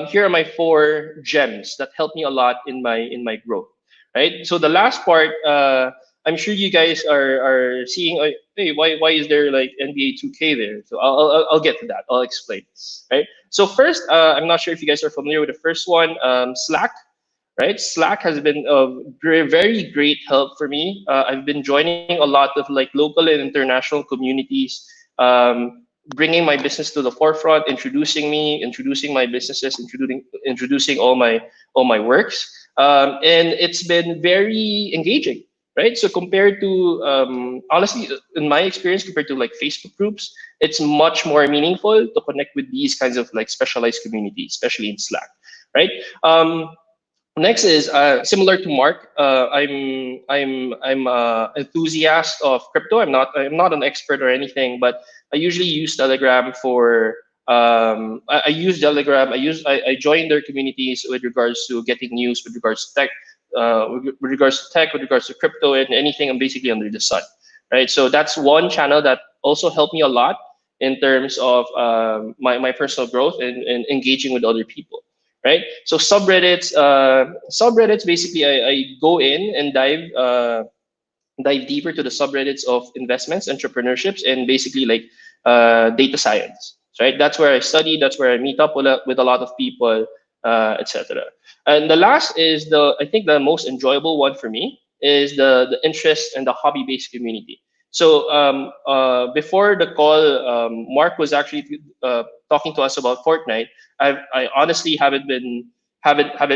here are my 4 gems that helped me a lot in my growth, right? So the last part, I'm sure you guys are seeing. Hey, why is there like NBA 2K there? So I'll get to that. I'll explain, right? So first, I'm not sure if you guys are familiar with the first one, Slack, right? Slack has been a very great help for me. I've been joining a lot of like local and international communities, bringing my business to the forefront, introducing my businesses, introducing all my works, and it's been very engaging, right? So compared to honestly, in my experience, compared to like Facebook groups, it's much more meaningful to connect with these kinds of like specialized communities, especially in Slack, right? Next is similar to Mark. I'm enthusiast of crypto. I'm not an expert or anything, but I usually use Telegram for. I use Telegram. I join their communities with regards to getting news, with regards to tech, with regards to crypto, and anything. I'm basically under the sun, right? So that's one channel that also helped me a lot in terms of my personal growth and engaging with other people, right? So subreddits basically, I go in and dive deeper to the subreddits of investments, entrepreneurships, and basically like data science, right? That's where I study. That's where I meet up with a lot of people, etc. And the last is I think the most enjoyable one for me is the interest and the hobby-based community. So before the call, Mark was actually talking to us about Fortnite. I honestly haven't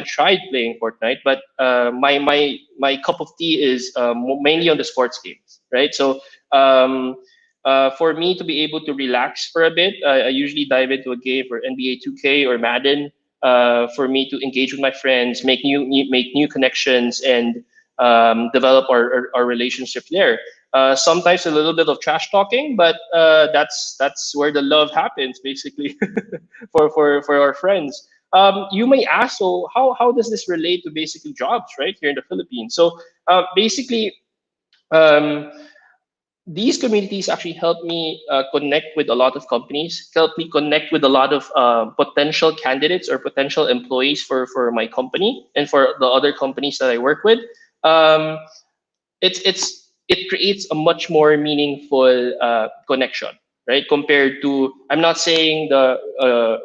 tried playing Fortnite, but my cup of tea is mainly on the sports games, right? So for me to be able to relax for a bit, I usually dive into a game for NBA 2K or Madden. For me to engage with my friends, make new connections, and develop our relationship there. Sometimes a little bit of trash talking, but that's where the love happens, basically, for our friends. You may ask, so how does this relate to basically jobs, right, here in the Philippines? So basically, these communities actually help me connect with a lot of companies, help me connect with a lot of potential candidates or potential employees for my company and for the other companies that I work with. It creates a much more meaningful connection, right? Compared to, I'm not saying the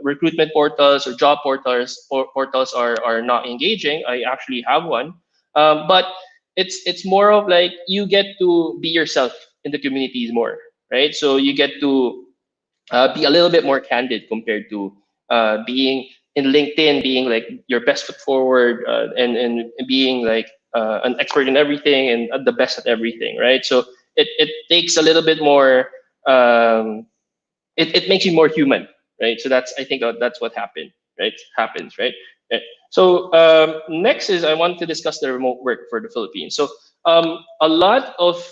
recruitment portals or job portals are not engaging. I actually have one, but it's more of like you get to be yourself in the communities more, right? So you get to be a little bit more candid compared to being in LinkedIn, being like your best foot forward, and being like an expert in everything and the best at everything, right? So it takes a little bit more. It makes you more human, right? So I think that's what happens, right? So next is I want to discuss the remote work for the Philippines. So a lot of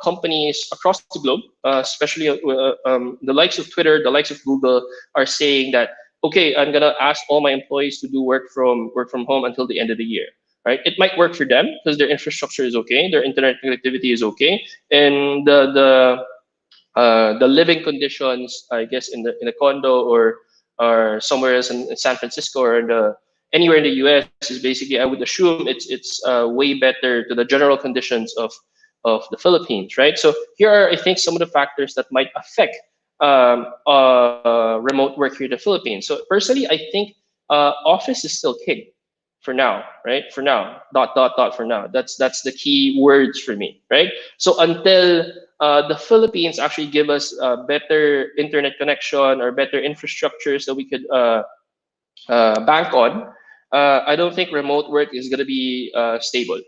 companies across the globe, especially the likes of Twitter, the likes of Google, are saying that, okay, I'm gonna ask all my employees to do work from home until the end of the year. Right? It might work for them because their infrastructure is okay, their internet connectivity is okay, and the living conditions, I guess, in a condo or somewhere else in San Francisco or anywhere in the U.S. is basically, I would assume it's way better to the general conditions of the Philippines, right? So here are, I think, some of the factors that might affect remote work here in the Philippines. So personally, I think office is still king for now, right? For now, ... for now. That's the key words for me, right? So until the Philippines actually give us better internet connection or better infrastructures that we could bank on, I don't think remote work is going to be stable,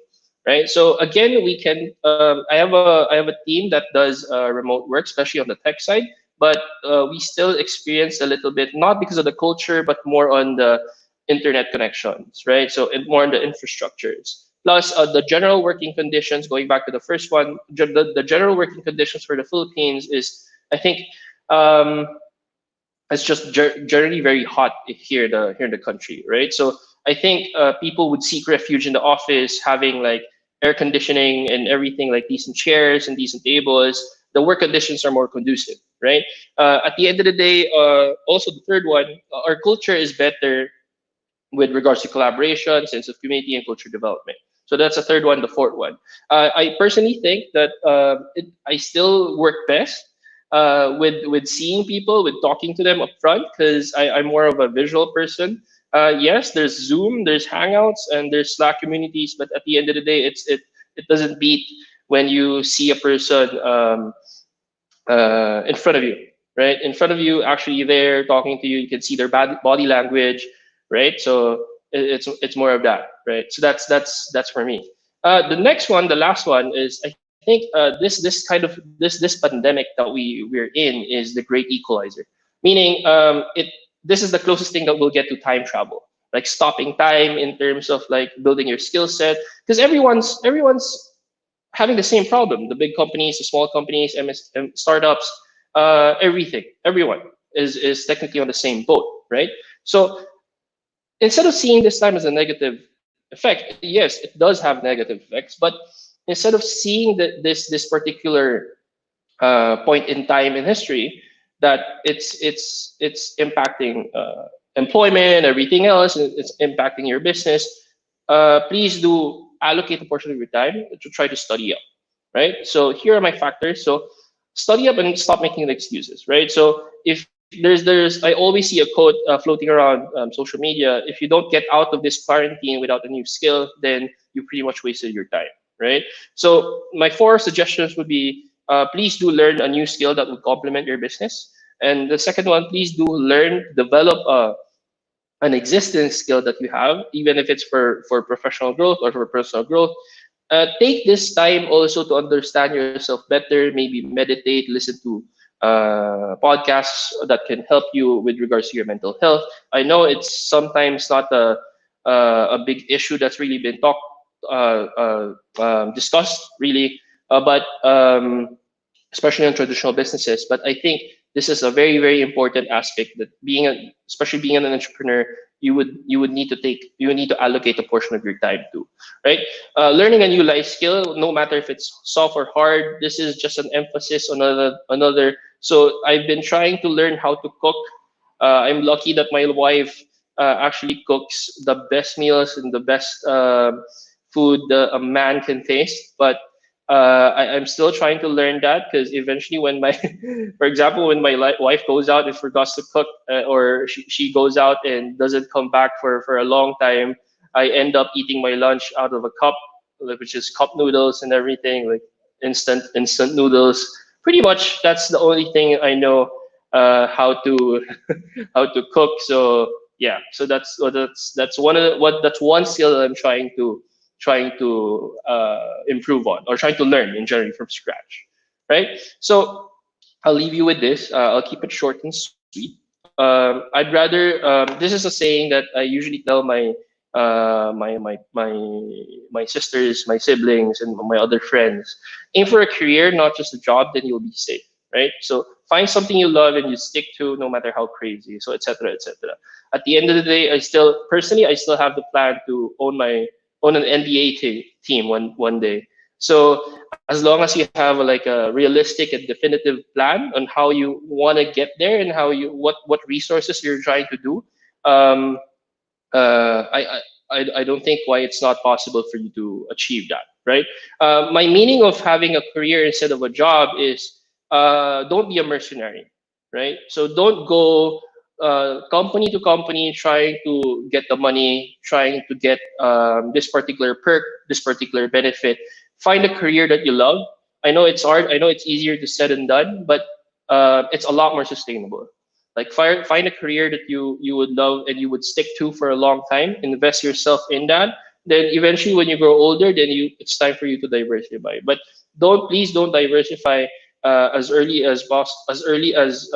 right? So again, we can. I have a team that does remote work, especially on the tech side, but we still experience a little bit, not because of the culture, but more on the internet connections, right? So more on the infrastructures. Plus, the general working conditions. Going back to the first one, the general working conditions for the Philippines is, I think, um, it's just generally very hot here in the country, right? So I think people would seek refuge in the office, having like air conditioning and everything, like decent chairs and decent tables. The work conditions are more conducive, right? At the end of the day, also the third one, our culture is better with regards to collaboration, sense of community, and culture development. So that's the third one. The fourth one, I personally think that I still work best with seeing people, with talking to them up front, because I'm more of a visual person. Yes, there's Zoom, there's Hangouts, and there's Slack communities, but at the end of the day, it doesn't beat when you see a person in front of you, right? In front of you, actually there talking to you, you can see their body language, right? So it's more of that, right? So that's for me. The next one, the last one is, I think this kind of this pandemic that we're in is the great equalizer, meaning this is the closest thing that we'll get to time travel, like stopping time in terms of like building your skill set, because everyone's having the same problem. The big companies, the small companies, startups, everyone is technically on the same boat, right? So instead of seeing this time as a negative effect, yes, it does have negative effects, but instead of seeing this particular point in time in history, that it's impacting employment, everything else, and it's impacting your business, please do allocate a portion of your time to try to study up, right? So here are my factors. So study up and stop making the excuses, right? So if there's I always see a quote floating around social media: if you don't get out of this quarantine without a new skill, then you pretty much wasted your time, right? So my 4 suggestions would be, please do learn a new skill that will complement your business. And the second one, please do develop an existing skill that you have, even if it's for professional growth or for personal growth. Take this time also to understand yourself better, maybe meditate, listen to podcasts that can help you with regards to your mental health. I know it's sometimes not a big issue that's really been discussed really, but especially in traditional businesses. But I think this is a very, very important aspect that especially being an entrepreneur, you would need to allocate a portion of your time to, right? Learning a new life skill, no matter if it's soft or hard, this is just an emphasis on another. So I've been trying to learn how to cook. I'm lucky that my wife actually cooks the best meals and the best food that a man can taste. But I'm still trying to learn that, because eventually when for example, when my wife goes out and forgets to cook, or she goes out and doesn't come back for a long time, I end up eating my lunch out of a cup, which is cup noodles and everything, like instant noodles. Pretty much that's the only thing I know how to how to cook. So yeah, so that's one skill that I'm trying to improve on, or trying to learn in general from scratch, right? So I'll leave you with this. I'll keep it short and sweet. I'd rather. This is a saying that I usually tell my sisters, my siblings, and my other friends. Aim for a career, not just a job. Then you'll be safe, right? So find something you love and you stick to, no matter how crazy. So etc. etc. At the end of the day, I still have the plan to own an NBA team one day. So as long as you have like a realistic and definitive plan on how you want to get there, and what resources you're trying to do, I don't think why it's not possible for you to achieve that, right? My meaning of having a career instead of a job is, don't be a mercenary, right? So don't go company to company trying to get the money, trying to get this particular perk, this particular benefit. Find a career that you love. I know it's hard. I know it's easier to said and done, but it's a lot more sustainable. Like find a career that you would love and you would stick to for a long time. Invest yourself in that. Then eventually, when you grow older, then it's time for you to diversify. But please don't diversify as early as as early as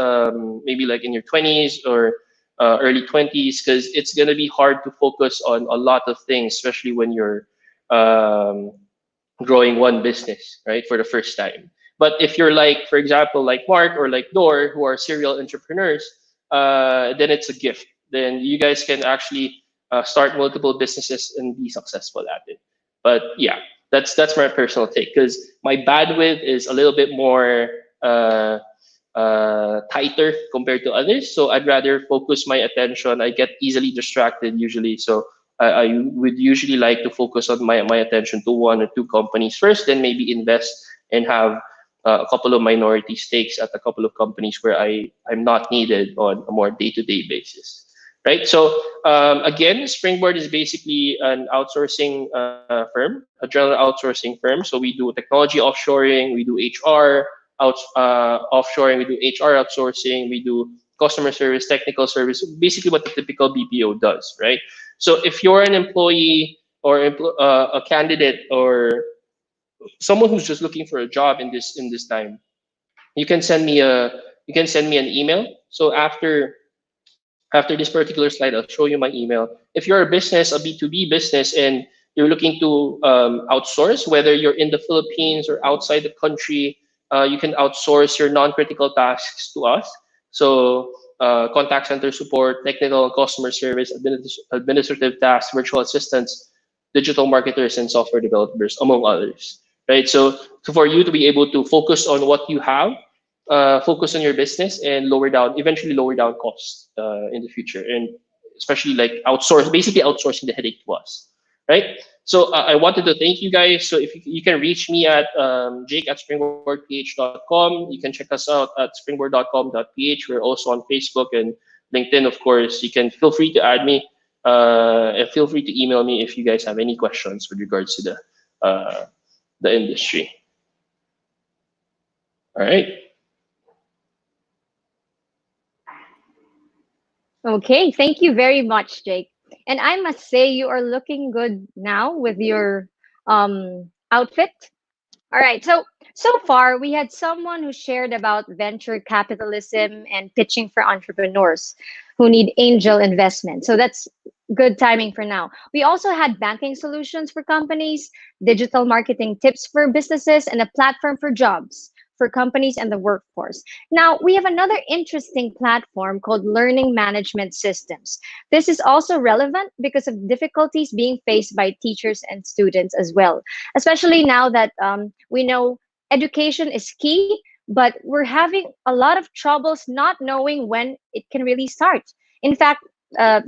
maybe like in your 20s or early 20s, because it's gonna be hard to focus on a lot of things, especially when you're um, growing one business, right, for the first time. But if you're like, for example, like Mark or like Dor, who are serial entrepreneurs, then it's a gift. Then you guys can actually start multiple businesses and be successful at it. But yeah, that's my personal take, because my bandwidth is a little bit more tighter compared to others. So I'd rather focus my attention. I get easily distracted usually. So I would usually like to focus on my attention to one or two companies first, then maybe invest and have a couple of minority stakes at a couple of companies where I'm not needed on a more day-to-day basis, right? So again, Springboard is basically an outsourcing firm, a general outsourcing firm. So we do technology offshoring, we do HR offshoring, we do HR outsourcing, we do customer service, technical service, basically what the typical BPO does, right? So if you're an employee or a candidate or someone who's just looking for a job in this time, you can send me an email. So after this particular slide, I'll show you my email. If you're a business, a B2B business, and you're looking to outsource, whether you're in the Philippines or outside the country, you can outsource your non-critical tasks to us. So contact center support, technical and customer service, administrative tasks, virtual assistants, digital marketers, and software developers, among others. Right. So for you to be able to focus on what you have, focus on your business, and eventually lower down costs in the future, and especially like basically outsourcing the headache to us. Right. So I wanted to thank you guys. So if you can reach me at jake@springboardph.com. You can check us out at springboard.com.ph. We're also on Facebook and LinkedIn, of course. You can feel free to add me and feel free to email me if you guys have any questions with regards to the industry. All right. Okay, thank you very much, Jake. And I must say, you are looking good now with your outfit. All right, so far we had someone who shared about venture capitalism and pitching for entrepreneurs who need angel investment. So that's good timing for now. We also had banking solutions for companies, digital marketing tips for businesses, and a platform for jobs for companies and the workforce. Now, we have another interesting platform called Learning Management Systems. This is also relevant because of difficulties being faced by teachers and students as well, especially now that we know education is key, but we're having a lot of troubles not knowing when it can really start. In fact,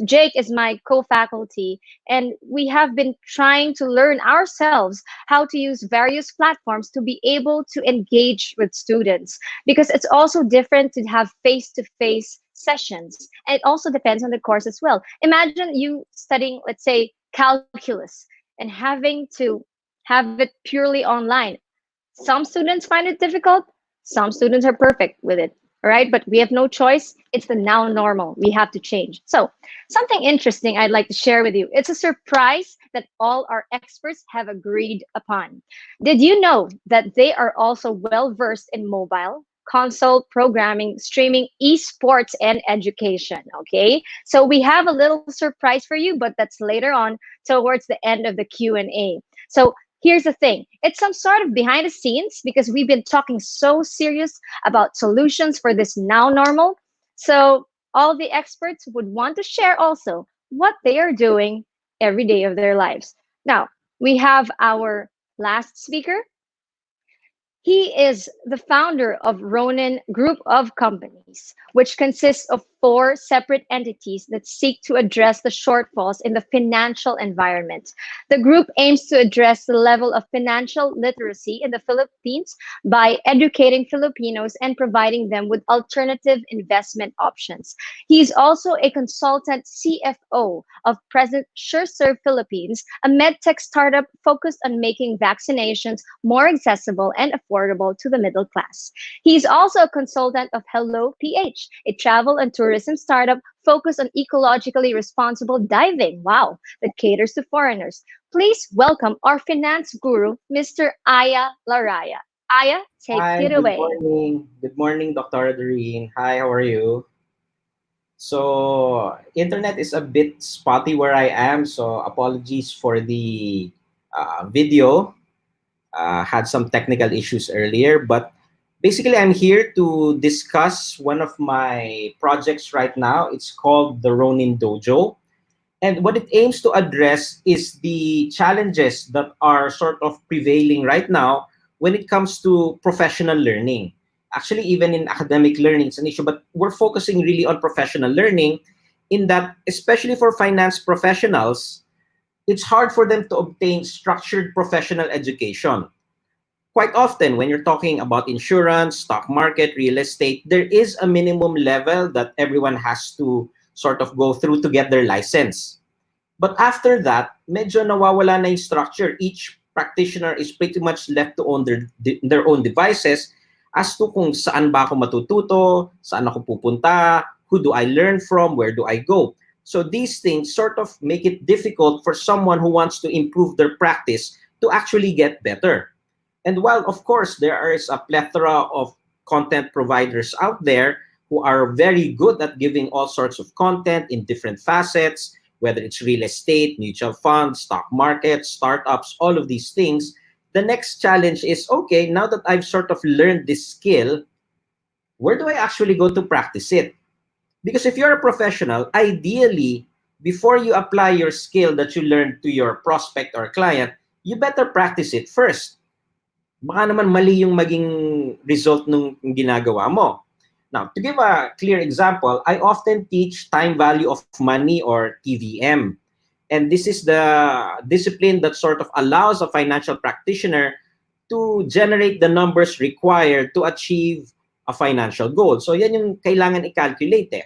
Jake is my co-faculty, and we have been trying to learn ourselves how to use various platforms to be able to engage with students, because it's also different to have face-to-face sessions, and it also depends on the course as well. Imagine you studying, let's say, calculus, and having to have it purely online. Some students find it difficult, some students are perfect with it. All right, but we have no choice. It's the now normal. We have to change. So something interesting I'd like to share with you. It's a surprise that all our experts have agreed upon. Did you know that they are also well-versed in mobile, console programming, streaming, esports, and education? Okay, so we have a little surprise for you, but that's later on towards the end of the Q&A. So here's the thing, it's some sort of behind the scenes because we've been talking so serious about solutions for this now normal. So all the experts would want to share also what they are doing every day of their lives. Now, we have our last speaker. He is the founder of Ronin Group of Companies, which consists of 4 separate entities that seek to address the shortfalls in the financial environment. The group aims to address the level of financial literacy in the Philippines by educating Filipinos and providing them with alternative investment options. He is also a consultant CFO of present SureServe Philippines, a medtech startup focused on making vaccinations more accessible and affordable to the middle class. He is also a consultant of Hello PH, a travel and tourism startup focused on ecologically responsible diving. Wow, that caters to foreigners. Please welcome our finance guru, Mr. Aya Laraya. Aya, take Hi, it good away. morning. Good morning, Dr. Doreen. Hi, how are you? So, internet is a bit spotty where I am, so apologies for the video. Had some technical issues earlier, but basically I'm here to discuss one of my projects right now. It's called the Ronin Dojo. And what it aims to address is the challenges that are sort of prevailing right now when it comes to professional learning. Actually, even in academic learning, it's an issue, but we're focusing really on professional learning in that, especially for finance professionals, it's hard for them to obtain structured professional education. Quite often, when you're talking about insurance, stock market, real estate, there is a minimum level that everyone has to sort of go through to get their license. But after that, medyo nawawala na yung structure. Each practitioner is pretty much left to own their own devices as to kung saan ba ako matututo, saan ako pupunta, who do I learn from, where do I go. So these things sort of make it difficult for someone who wants to improve their practice to actually get better. And while, of course, there is a plethora of content providers out there who are very good at giving all sorts of content in different facets, whether it's real estate, mutual funds, stock market, startups, all of these things, the next challenge is, okay, now that I've sort of learned this skill, where do I actually go to practice it? Because if you're a professional, ideally, before you apply your skill that you learned to your prospect or client, you better practice it first. Baka naman mali yung maging result nung ginagawa mo. Now, to give a clear example, I often teach time value of money or TVM. And this is the discipline that sort of allows a financial practitioner to generate the numbers required to achieve a financial goal. So yan yung kailangan i-calculate eh.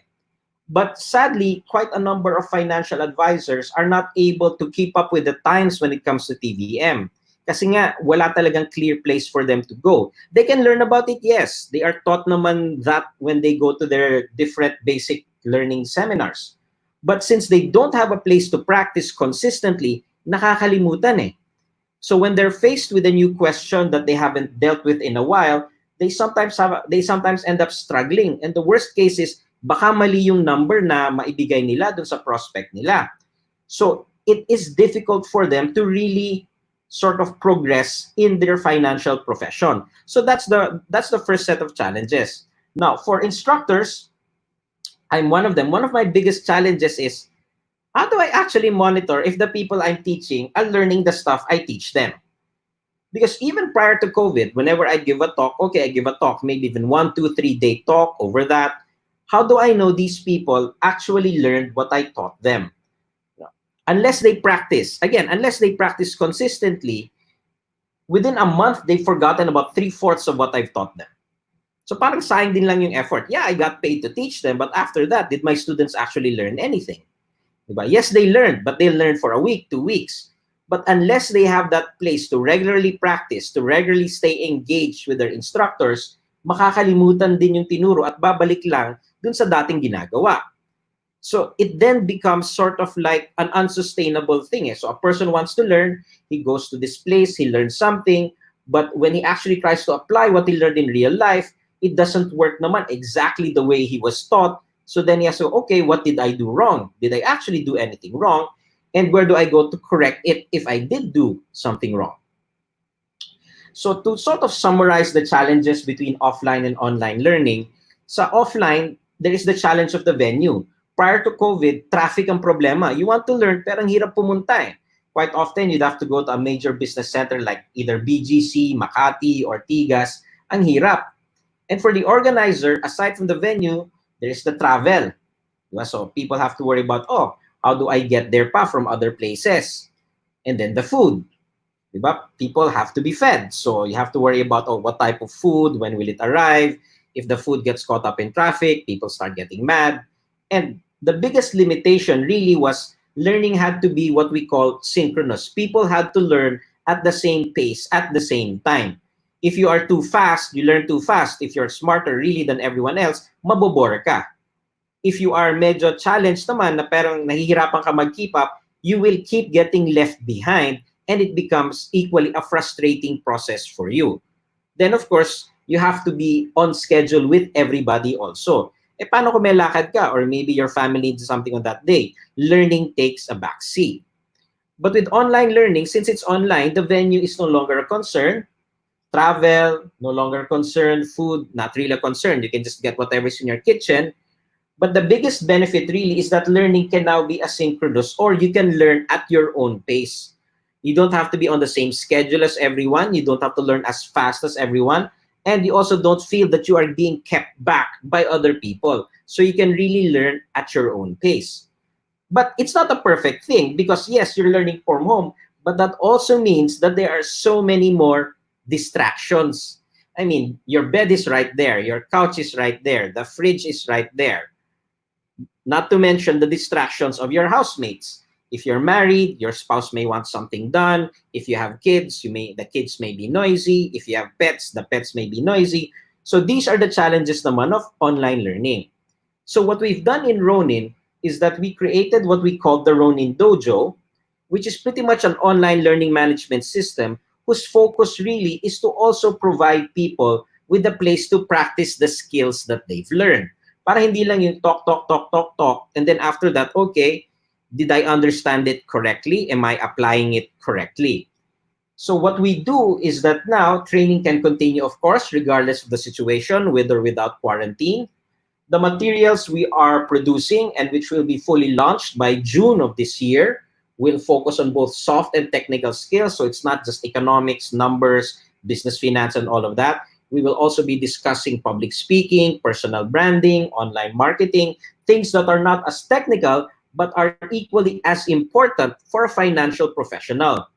But sadly, quite a number of financial advisors are not able to keep up with the times when it comes to TVM. Kasi nga, wala talagang clear place for them to go. They can learn about it, yes. They are taught naman that when they go to their different basic learning seminars. But since they don't have a place to practice consistently, nakakalimutan eh. So when they're faced with a new question that they haven't dealt with in a while, they sometimes end up struggling. And the worst case is, baka mali yung number na maibigay nila dun sa prospect nila. So it is difficult for them to really sort of progress in their financial profession. So that's the first set of challenges. Now, for instructors, I'm one of them. One of my biggest challenges is, how do I actually monitor if the people I'm teaching are learning the stuff I teach them? Because even prior to COVID, whenever I give a talk, okay, I give a talk, maybe even 1, 2, 3 day talk over that. How do I know these people actually learned what I taught them? Unless they practice, unless they practice consistently, within a month, they've forgotten about 3/4 of what I've taught them. So parang sayang din lang yung effort. Yeah, I got paid to teach them, but after that, did my students actually learn anything? Diba? Yes, they learned, but they learned for a week, 2 weeks. But unless they have that place to regularly practice, to regularly stay engaged with their instructors, makakalimutan din yung tinuro at babalik lang dun sa dating ginagawa. So it then becomes sort of like an unsustainable thing. So a person wants to learn, he goes to this place, he learns something, but when he actually tries to apply what he learned in real life, it doesn't work naman exactly the way he was taught. So then he has to, okay, what did I do wrong? Did I actually do anything wrong? And where do I go to correct it if I did do something wrong? So to sort of summarize the challenges between offline and online learning, sa offline, there is the challenge of the venue. Prior to COVID, traffic ang problema. You want to learn, pero ang hirap pumunta eh. Quite often, you'd have to go to a major business center like either BGC, Makati, or Tigas. Ang hirap. And for the organizer, aside from the venue, there is the travel. Diba? So people have to worry about, oh, how do I get there pa from other places? And then the food. Diba? People have to be fed. So you have to worry about, oh, what type of food, when will it arrive? If the food gets caught up in traffic, people start getting mad. And the biggest limitation really was learning had to be what we call synchronous. People had to learn at the same pace, at the same time. If you are too fast, you learn too fast. If you're smarter really than everyone else, mabobore ka. If you are medyo challenged naman na parang nahihirapan ka mag-keep up, you will keep getting left behind and it becomes equally a frustrating process for you. Then of course, you have to be on schedule with everybody also. Eh, paano kung may lakad ka or maybe your family needs something on that day? Learning takes a backseat. But with online learning, since it's online, the venue is no longer a concern. Travel, no longer a concern. Food, not really a concern. You can just get whatever's in your kitchen. But the biggest benefit really is that learning can now be asynchronous, or you can learn at your own pace. You don't have to be on the same schedule as everyone. You don't have to learn as fast as everyone. And you also don't feel that you are being kept back by other people. So you can really learn at your own pace. But it's not a perfect thing because, yes, you're learning from home, but that also means that there are so many more distractions. I mean, your bed is right there. Your couch is right there. The fridge is right there. Not to mention the distractions of your housemates. If you're married, your spouse may want something done. If you have kids, the kids may be noisy. If you have pets, the pets may be noisy. So these are the challenges naman of online learning. So what we've done in Ronin is that we created what we call the Ronin Dojo, which is pretty much an online learning management system whose focus really is to also provide people with a place to practice the skills that they've learned. Para hindi lang yung talk, and then after that, okay, did I understand it correctly? Am I applying it correctly? So what we do is that now training can continue, of course, regardless of the situation, with or without quarantine. The materials we are producing and which will be fully launched by June of this year will focus on both soft and technical skills. So it's not just economics, numbers, business finance, and all of that. We will also be discussing public speaking, personal branding, online marketing, things that are not as technical, but are equally as important for a financial professional.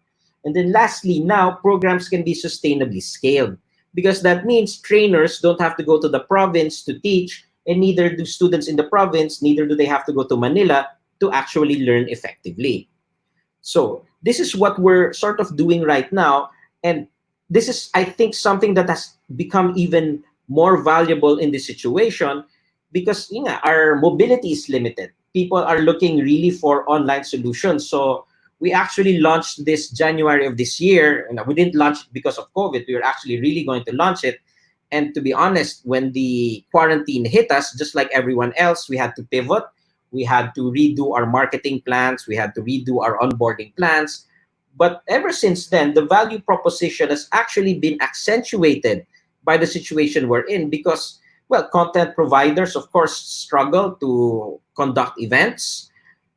And then lastly, now programs can be sustainably scaled because that means trainers don't have to go to the province to teach, and neither do students in the province, neither do they have to go to Manila to actually learn effectively. So this is what we're sort of doing right now. And this is, I think, something that has become even more valuable in this situation because our mobility is limited. People are looking really for online solutions. So we actually launched this January of this year, and we didn't launch it because of COVID. We were actually really going to launch it. And to be honest, when the quarantine hit us, just like everyone else, we had to pivot. We had to redo our marketing plans. We had to redo our onboarding plans. But ever since then, the value proposition has actually been accentuated by the situation we're in because, well, content providers, of course, struggle to conduct events.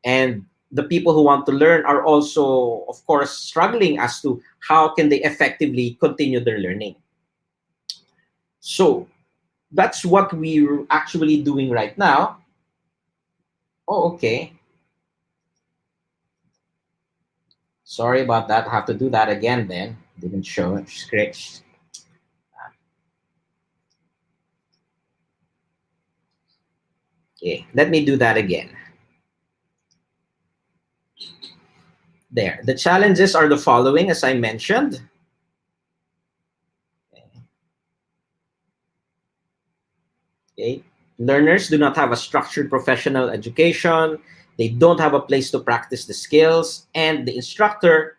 And the people who want to learn are also, of course, struggling as to how can they effectively continue their learning. So that's what we're actually doing right now. Oh, okay. Sorry about that. I have to do that again then. Didn't show it. Script. Okay, let me do that again. There. The challenges are the following, as I mentioned. Okay. Learners do not have a structured professional education. They don't have a place to practice the skills, and the instructor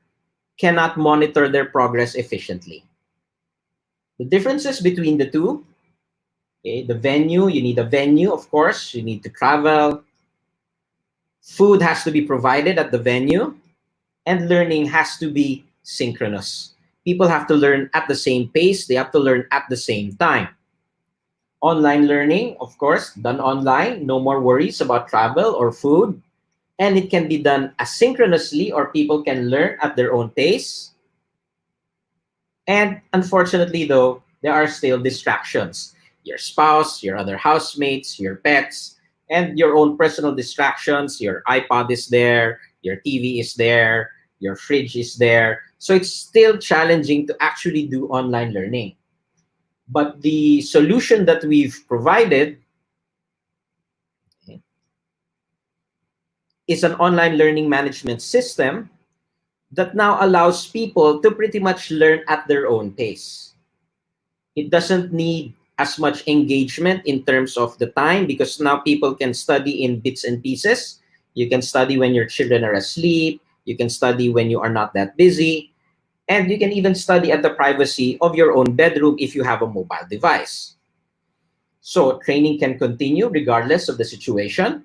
cannot monitor their progress efficiently. The differences between the two, okay, the venue, you need a venue, of course, you need to travel. Food has to be provided at the venue, and learning has to be synchronous. People have to learn at the same pace, they have to learn at the same time. Online learning, of course, done online, no more worries about travel or food. And it can be done asynchronously, or people can learn at their own pace. And unfortunately, though, there are still distractions. Your spouse, your other housemates, your pets, and your own personal distractions. Your iPod is there, your TV is there, your fridge is there. So it's still challenging to actually do online learning. But the solution that we've provided is an online learning management system that now allows people to pretty much learn at their own pace. It doesn't need as much engagement in terms of the time, because now people can study in bits and pieces. You can study when your children are asleep. You can study when you are not that busy. And you can even study at the privacy of your own bedroom if you have a mobile device. So training can continue regardless of the situation.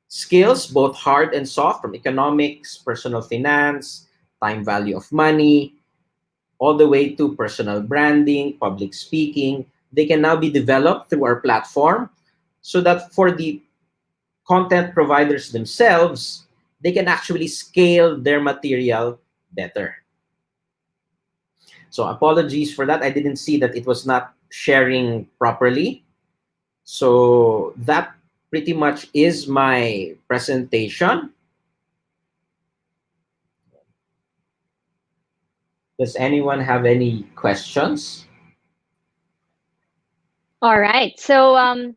Skills, both hard and soft, from economics, personal finance, time value of money, all the way to personal branding, public speaking, they can now be developed through our platform, so that for the content providers themselves, they can actually scale their material better. So apologies for that. I didn't see that it was not sharing properly. So that pretty much is my presentation. Does anyone have any questions? All right. So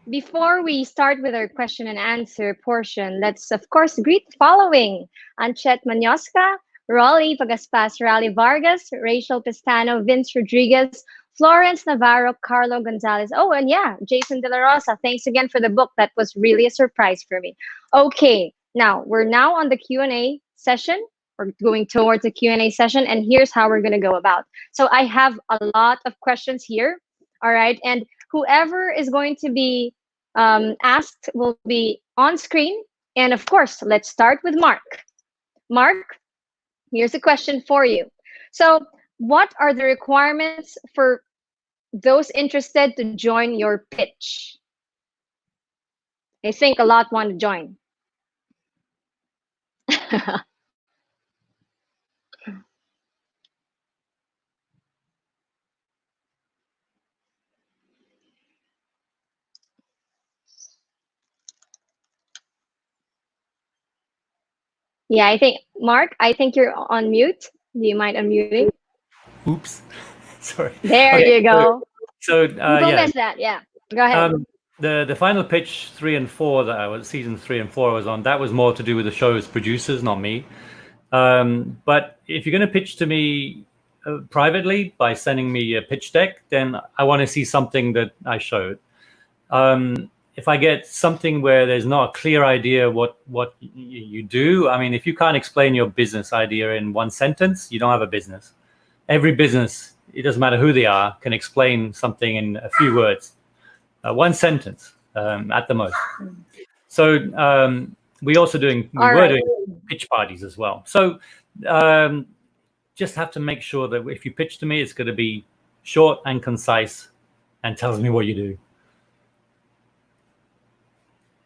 before we start with our question and answer portion, let's of course greet the following: Anchet Manyoska, Rolly Pagaspas, Rally Vargas, Rachel Pestano, Vince Rodriguez, Florence Navarro, Carlo Gonzalez. Oh, and yeah, Jason De La Rosa. Thanks again for the book. That was really a surprise for me. Okay, now we're now on the Q&A session. We're going towards the Q&A session, and here's how we're going to go about. So I have a lot of questions here. All right, and whoever is going to be asked will be on screen. And of course, let's start with Mark. Mark, here's a question for you. So what are the requirements for those interested to join your pitch? I think a lot want to join. Yeah, I think, Mark, I think you're on mute. Do you mind unmuting? Oops. Sorry. There Okay, you go. So Don't yeah. miss that. Yeah, go ahead. The final pitch 3 and 4 that I was, season 3 and 4 I was on, that was more to do with the show's producers, not me. But if you're going to pitch to me privately by sending me a pitch deck, then I want to see something that I showed. If I get something where there's not a clear idea what you do, I mean, if you can't explain your business idea in one sentence, you don't have a business. Every business, it doesn't matter who they are, can explain something in a few words, one sentence at the most. So we were doing pitch parties as well. So just have to make sure that if you pitch to me, it's going to be short and concise and tells me what you do.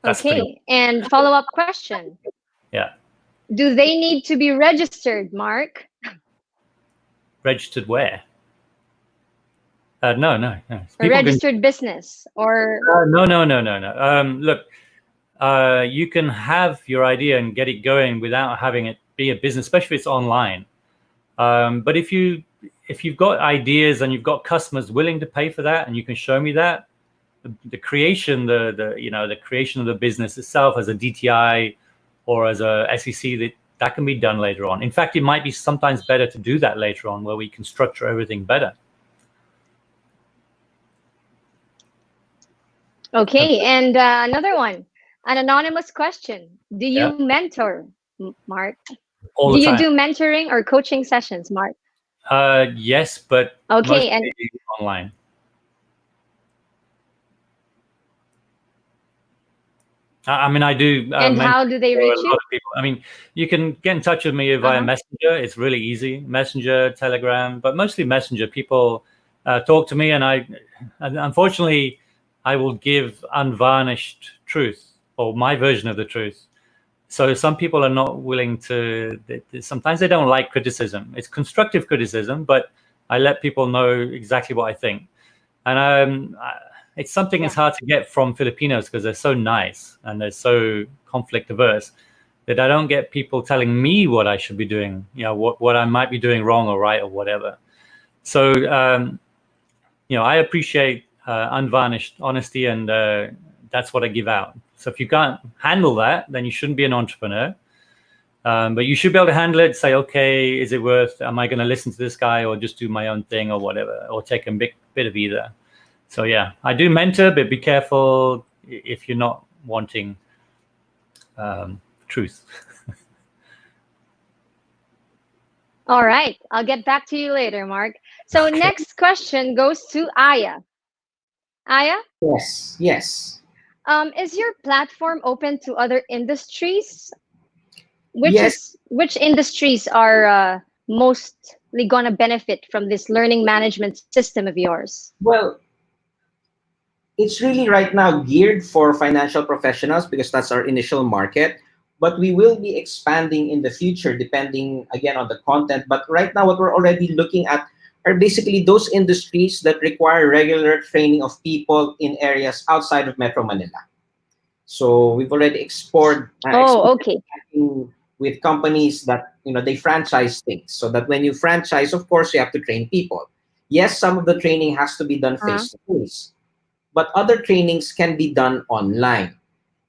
That's okay, and follow-up question. Yeah. Do they need to be registered, Mark? Registered where? No. A registered business or? No. Look, you can have your idea and get it going without having it be a business, especially if it's online. But if you've got ideas and you've got customers willing to pay for that, and you can show me that, the creation, the creation of the business itself as a DTI or as a SEC, that can be done later on. In fact, it might be sometimes better to do that later on, where we can structure everything better. Okay, and another one, an anonymous question. Do you mentor, Mark? All the time. Do you do mentoring or coaching sessions, Mark? Yes, but okay, and online. I mean, I do. And how do they reach you? A lot of people. I mean, you can get in touch with me via Messenger. It's really easy. Messenger, Telegram, but mostly Messenger. People talk to me, and unfortunately, I will give unvarnished truth, or my version of the truth. So some people are not willing to. Sometimes they don't like criticism. It's constructive criticism, but I let people know exactly what I think. And it's something that's hard to get from Filipinos because they're so nice and they're so conflict averse that I don't get people telling me what I should be doing, what I might be doing wrong or right or whatever. So, I appreciate unvarnished honesty, and that's what I give out. So if you can't handle that, then you shouldn't be an entrepreneur. But you should be able to handle it, say, okay, is it worth, am I going to listen to this guy or just do my own thing or whatever, or take a bit of either. So yeah, I do mentor, but be careful if you're not wanting truth. All right, I'll get back to you later, Mark. So next question goes to Aya. Aya? Yes. Is your platform open to other industries? Yes. Which industries are mostly gonna benefit from this learning management system of yours? Well, it's really right now geared for financial professionals because that's our initial market. But we will be expanding in the future depending, again, on the content. But right now, what we're already looking at are basically those industries that require regular training of people in areas outside of Metro Manila. So we've already explored Okay. with companies that they franchise things, so that when you franchise, of course, you have to train people. Yes, some of the training has to be done face to face, but other trainings can be done online.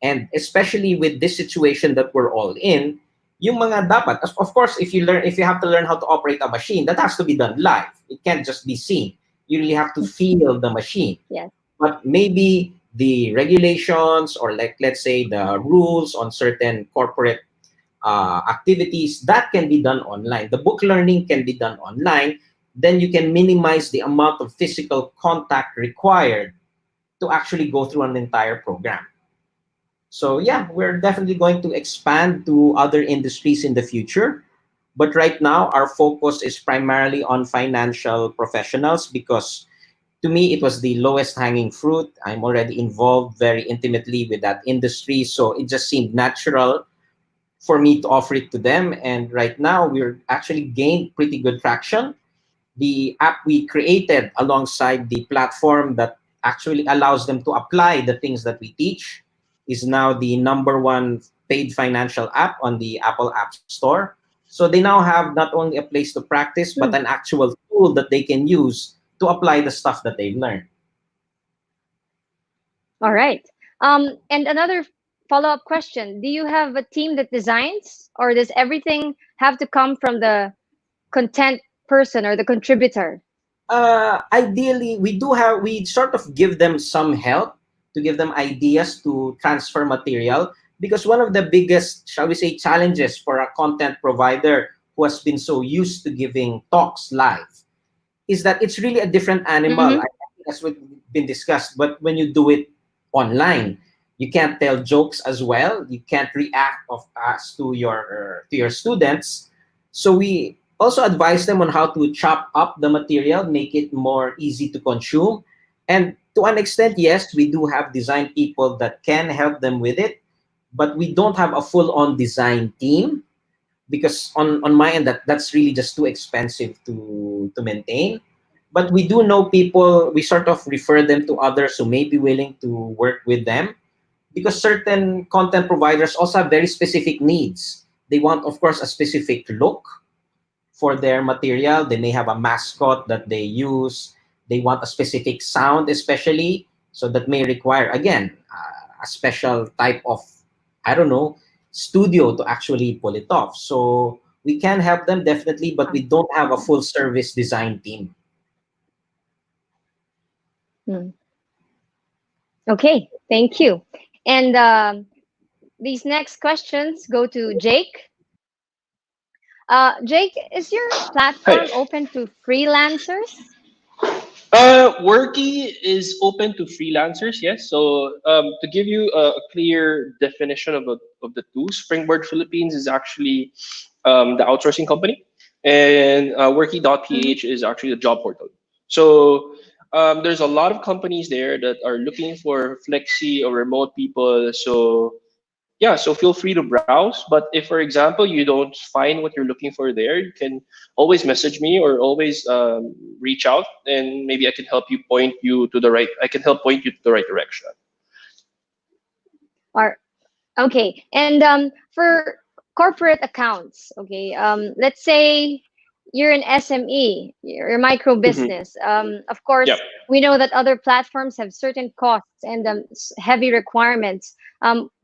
And especially with this situation that we're all in, yung mga dapat, of course, if you have to learn how to operate a machine, that has to be done live. It can't just be seen. You really have to feel the machine. Yes. But maybe the regulations, or let's say the rules on certain corporate activities, that can be done online. The book learning can be done online. Then you can minimize the amount of physical contact required to actually go through an entire program. So yeah, we're definitely going to expand to other industries in the future. But right now, our focus is primarily on financial professionals because to me, it was the lowest hanging fruit. I'm already involved very intimately with that industry. So it just seemed natural for me to offer it to them. And right now, we're actually gained pretty good traction. The app we created alongside the platform that actually allows them to apply the things that we teach is now the #1 paid financial app on the Apple App Store. So they now have not only a place to practice, but an actual tool that they can use to apply the stuff that they've learned. All right. And another follow-up question: do you have a team that designs, or does everything have to come from the content person or the contributor? Ideally, we sort of give them some help to give them ideas to transfer material, because one of the biggest, shall we say, challenges for a content provider who has been so used to giving talks live is that it's really a different animal. I think that's what's been discussed. But when you do it online, you can't tell jokes as well. You can't react as to your students. So we also advise them on how to chop up the material, make it more easy to consume. And to an extent, yes, we do have design people that can help them with it, but we don't have a full-on design team because on my end, that's really just too expensive to maintain. But we do know people, we sort of refer them to others who may be willing to work with them, because certain content providers also have very specific needs. They want, of course, a specific look for their material. They may have a mascot that they use. They want a specific sound, especially. So that may require, again, a special type of, studio to actually pull it off. So we can help them definitely, but we don't have a full service design team. Okay, thank you. And these next questions go to Jake. Jake, is your platform open to freelancers? Worky is open to freelancers, yes. So to give you a clear definition of the two, Springboard Philippines is actually the outsourcing company, and Worky.ph is actually the job portal. So there's a lot of companies there that are looking for flexi or remote people. So yeah, so feel free to browse. But if, for example, you don't find what you're looking for there, you can always message me or always reach out, and maybe I can help you point you to the right. I can help point you to the right direction. Or okay, and for corporate accounts, okay, let's say you're an SME, you're a micro Mhm. business. Of course, Yep. we know that other platforms have certain costs and heavy requirements.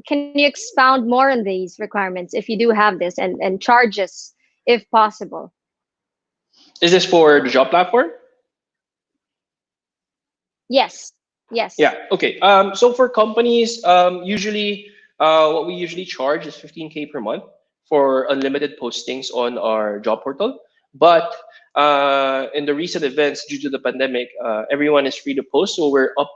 Can you expound more on these requirements if you do have this, and charges if possible? Is this for the job platform? Yes, yes. Yeah. Okay. So for companies, usually, what we usually charge is 15K per month for unlimited postings on our job portal. But in the recent events, due to the pandemic, everyone is free to post. So we're up.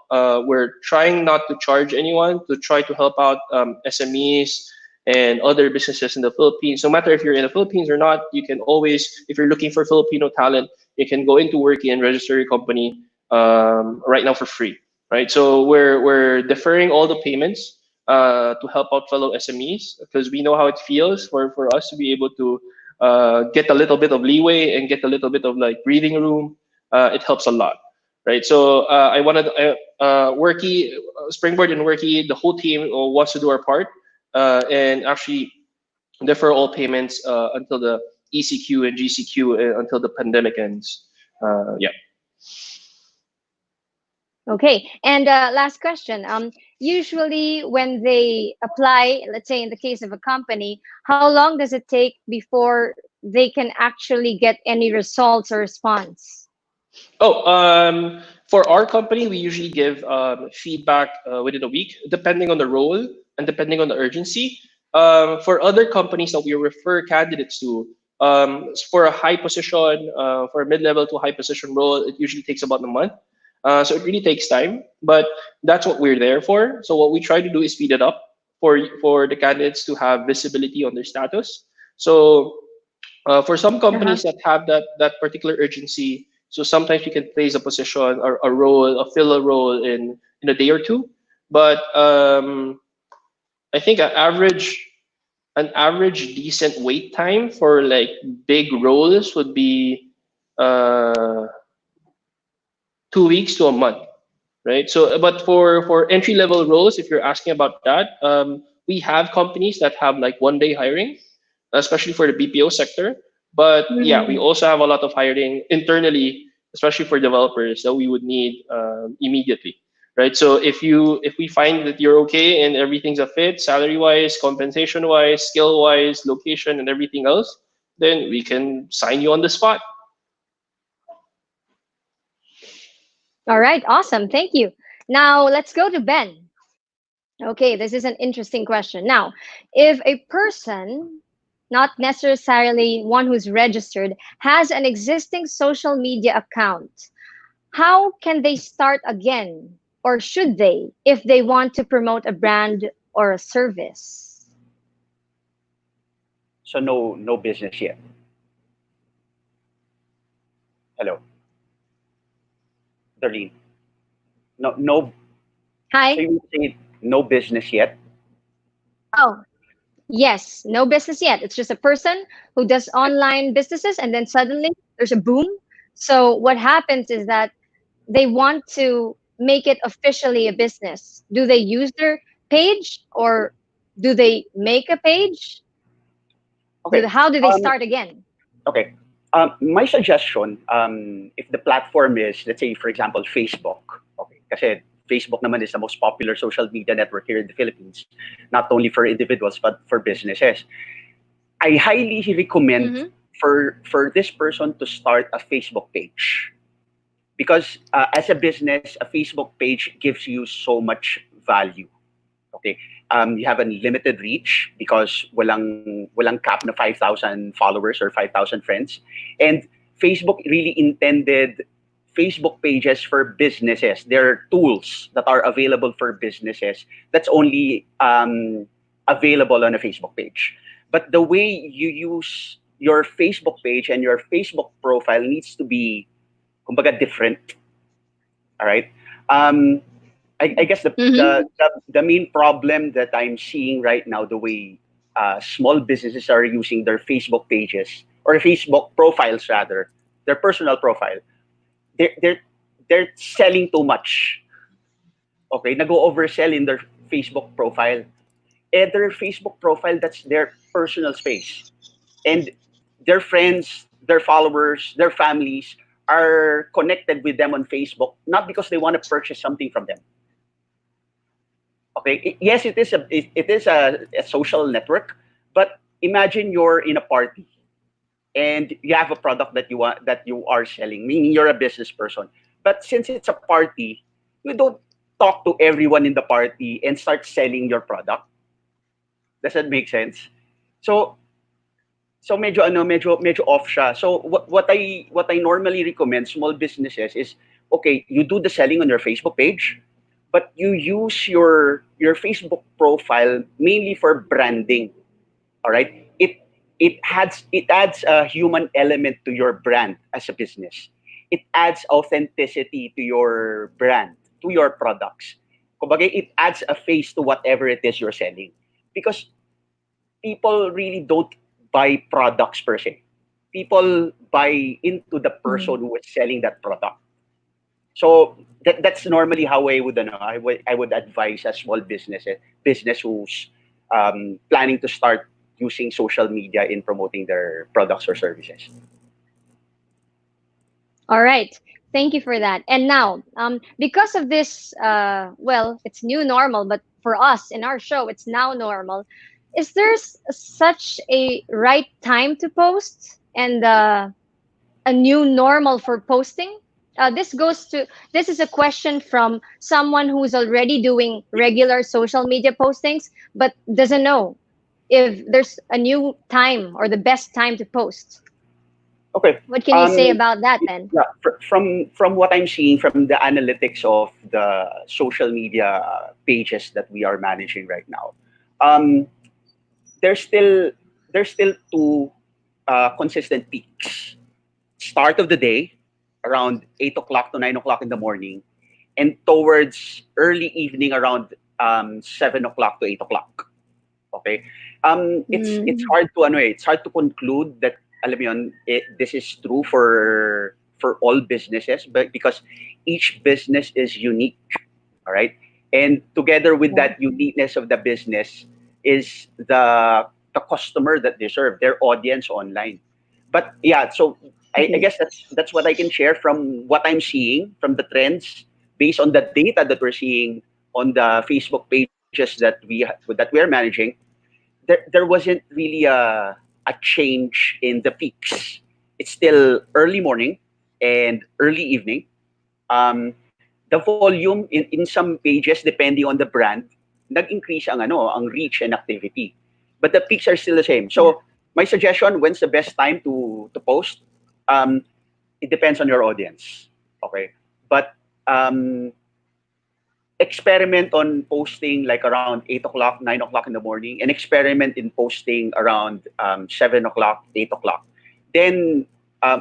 We're trying not to charge anyone to try to help out SMEs and other businesses in the Philippines. No matter if you're in the Philippines or not, you can always, if you're looking for Filipino talent, you can go into Worky and register your company right now for free, right? So we're deferring all the payments to help out fellow SMEs because we know how it feels for us to be able to get a little bit of leeway and get a little bit of like breathing room. It helps a lot, right? So I wanted Worky, Springboard and Worky, the whole team wants to do our part and actually defer all payments until the ECQ and GCQ until the pandemic ends. Yeah. Okay, and last question. Usually, when they apply, let's say in the case of a company, how long does it take before they can actually get any results or response? Oh, for our company, we usually give feedback within a week, depending on the role and depending on the urgency. For other companies that we refer candidates to, for a high position, for a mid-level to high position role, it usually takes about a month. So it really takes time, but that's what we're there for. So what we try to do is speed it up for the candidates to have visibility on their status. So for some Uh-huh. companies that have that particular urgency, so sometimes we can place a position or a role, fill a role in a day or two. But I think an average decent wait time for like big roles would be uh, 2 weeks to a month, right? So, but for entry level roles, if you're asking about that, we have companies that have like 1 day hiring, especially for the BPO sector. But yeah, we Mhm. also have a lot of hiring internally, especially for developers that we would need immediately, right? So if we find that you're okay and everything's a fit, salary wise, compensation wise, skill wise, location, and everything else, then we can sign you on the spot. All right, awesome. Thank you. Now let's go to Ben. Okay, this is an interesting question. Now, if a person, not necessarily one who's registered, has an existing social media account, how can they start again? Or should they if they want to promote a brand or a service? So no business yet. Hello, Darlene. No. So Hi? you would say no business yet. Oh, yes, no business yet. It's just a person who does online businesses and then suddenly there's a boom. So what happens is that they want to make it officially a business. Do they use their page or do they make a page? Okay. How do they Um, start again? okay. My suggestion, if the platform is, let's say, for example, Facebook, okay, kasi Facebook naman is the most popular social media network here in the Philippines, not only for individuals but for businesses. I highly recommend Mm-hmm. for this person to start a Facebook page because as a business, a Facebook page gives you so much value. Okay, you have unlimited reach because walang cap na 5,000 followers or 5,000 friends, and Facebook really intended Facebook pages for businesses. There are tools that are available for businesses that's only available on a Facebook page. But the way you use your Facebook page and your Facebook profile needs to be, kumbaga, different. All right. Um, I guess the main problem that I'm seeing right now, the way small businesses are using their Facebook pages or Facebook profiles rather, their personal profile, they're selling too much. Okay, nag-o oversell in their Facebook profile. Their Facebook profile, that's their personal space, and their friends, their followers, their families are connected with them on Facebook not because they want to purchase something from them. Okay, yes, it is a social network, but imagine you're in a party and you have a product that you are selling, meaning you're a business person. But since it's a party, you don't talk to everyone in the party and start selling your product. Does that make sense? So medyo off siya. So what I normally recommend small businesses is, okay, you do the selling on your Facebook page, but you use your Facebook profile mainly for branding. All right? It adds a human element to your brand as a business. It adds authenticity to your brand, to your products. Kumbaga, it adds a face to whatever it is you're selling. Because people really don't buy products per se. People buy into the person who is selling that product. So that's normally how I would advise a small business who's planning to start using social media in promoting their products or services. All right. Thank you for that. And now, because of this, well, it's new normal, but for us in our show, it's now normal. Is there such a right time to post and a new normal for posting? This is a question from someone who's already doing regular social media postings, but doesn't know if there's a new time or the best time to post. Okay. What can you say about that then? Yeah, from what I'm seeing from the analytics of the social media pages that we are managing right now, there's still two consistent peaks. Start of the day, around 8 o'clock to 9 o'clock in the morning, and towards early evening around 7 o'clock to 8 o'clock. Okay, it's hard to conclude that, alam mo yun, this is true for all businesses, but because each business is unique, all right, and together with that uniqueness of the business is the customer that they serve, their audience online. But yeah, so I guess that's what I can share from what I'm seeing from the trends based on the data that we're seeing on the Facebook pages that we are managing. There wasn't really a change in the peaks. It's still early morning and early evening. The volume in some pages, depending on the brand, nag-increase ang reach and activity. But the peaks are still the same. So my suggestion, when's the best time to post? It depends on your audience. Okay. But experiment on posting like around 8 o'clock, 9 o'clock in the morning, and experiment in posting around 7 o'clock, 8 o'clock. Then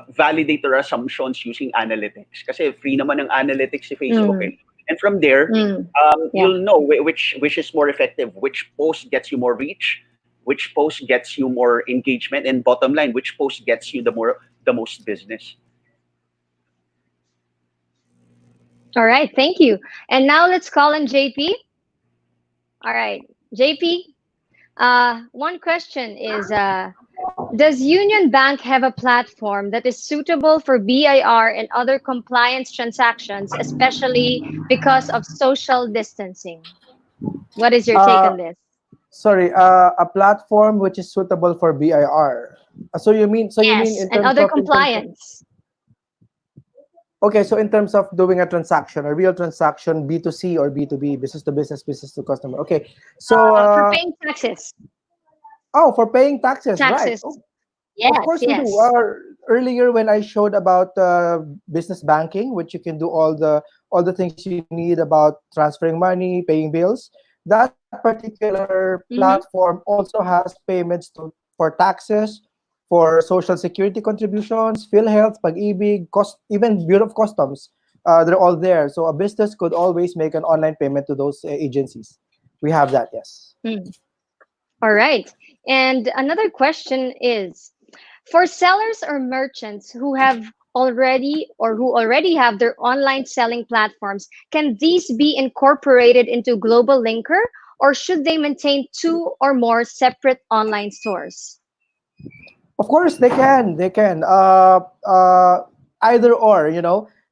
validate your assumptions using analytics. Kasi free naman ang analytics si Facebook. Eh. And from there, you'll know which is more effective, which post gets you more reach, which post gets you more engagement, and bottom line, which post gets you the most business. All right, thank you. And now let's call in JP. All right, JP, one question is, does Union Bank have a platform that is suitable for BIR and other compliance transactions, especially because of social distancing? What is your take on this? Sorry, a platform which is suitable for BIR. So you mean in terms and other of compliance? Okay, so in terms of doing a transaction, a real transaction, B2C or B2B, business to business, business to customer. Okay, so for paying taxes. Oh, for paying taxes, right? Taxes. Yes, of course yes. we do. Earlier when I showed about business banking, which you can do all the things you need about transferring money, paying bills, that particular platform also has payments for taxes, for social security contributions, PhilHealth, Pag-ibig, even Bureau of Customs. they're all there. So a business could always make an online payment to those agencies. We have that, yes. All right. And another question is, for sellers or merchants who have already or who already have their online selling platforms, can these be incorporated into Global Linker, or should they maintain 2 or more separate online stores? Of course, they can. They can. Either or,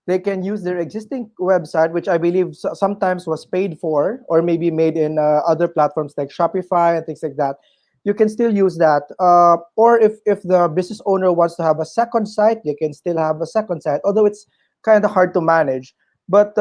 they can use their existing website, which I believe sometimes was paid for, or maybe made in other platforms like Shopify and things like that. You can still use that. Or if the business owner wants to have a second site, they can still have a second site, although it's kind of hard to manage. But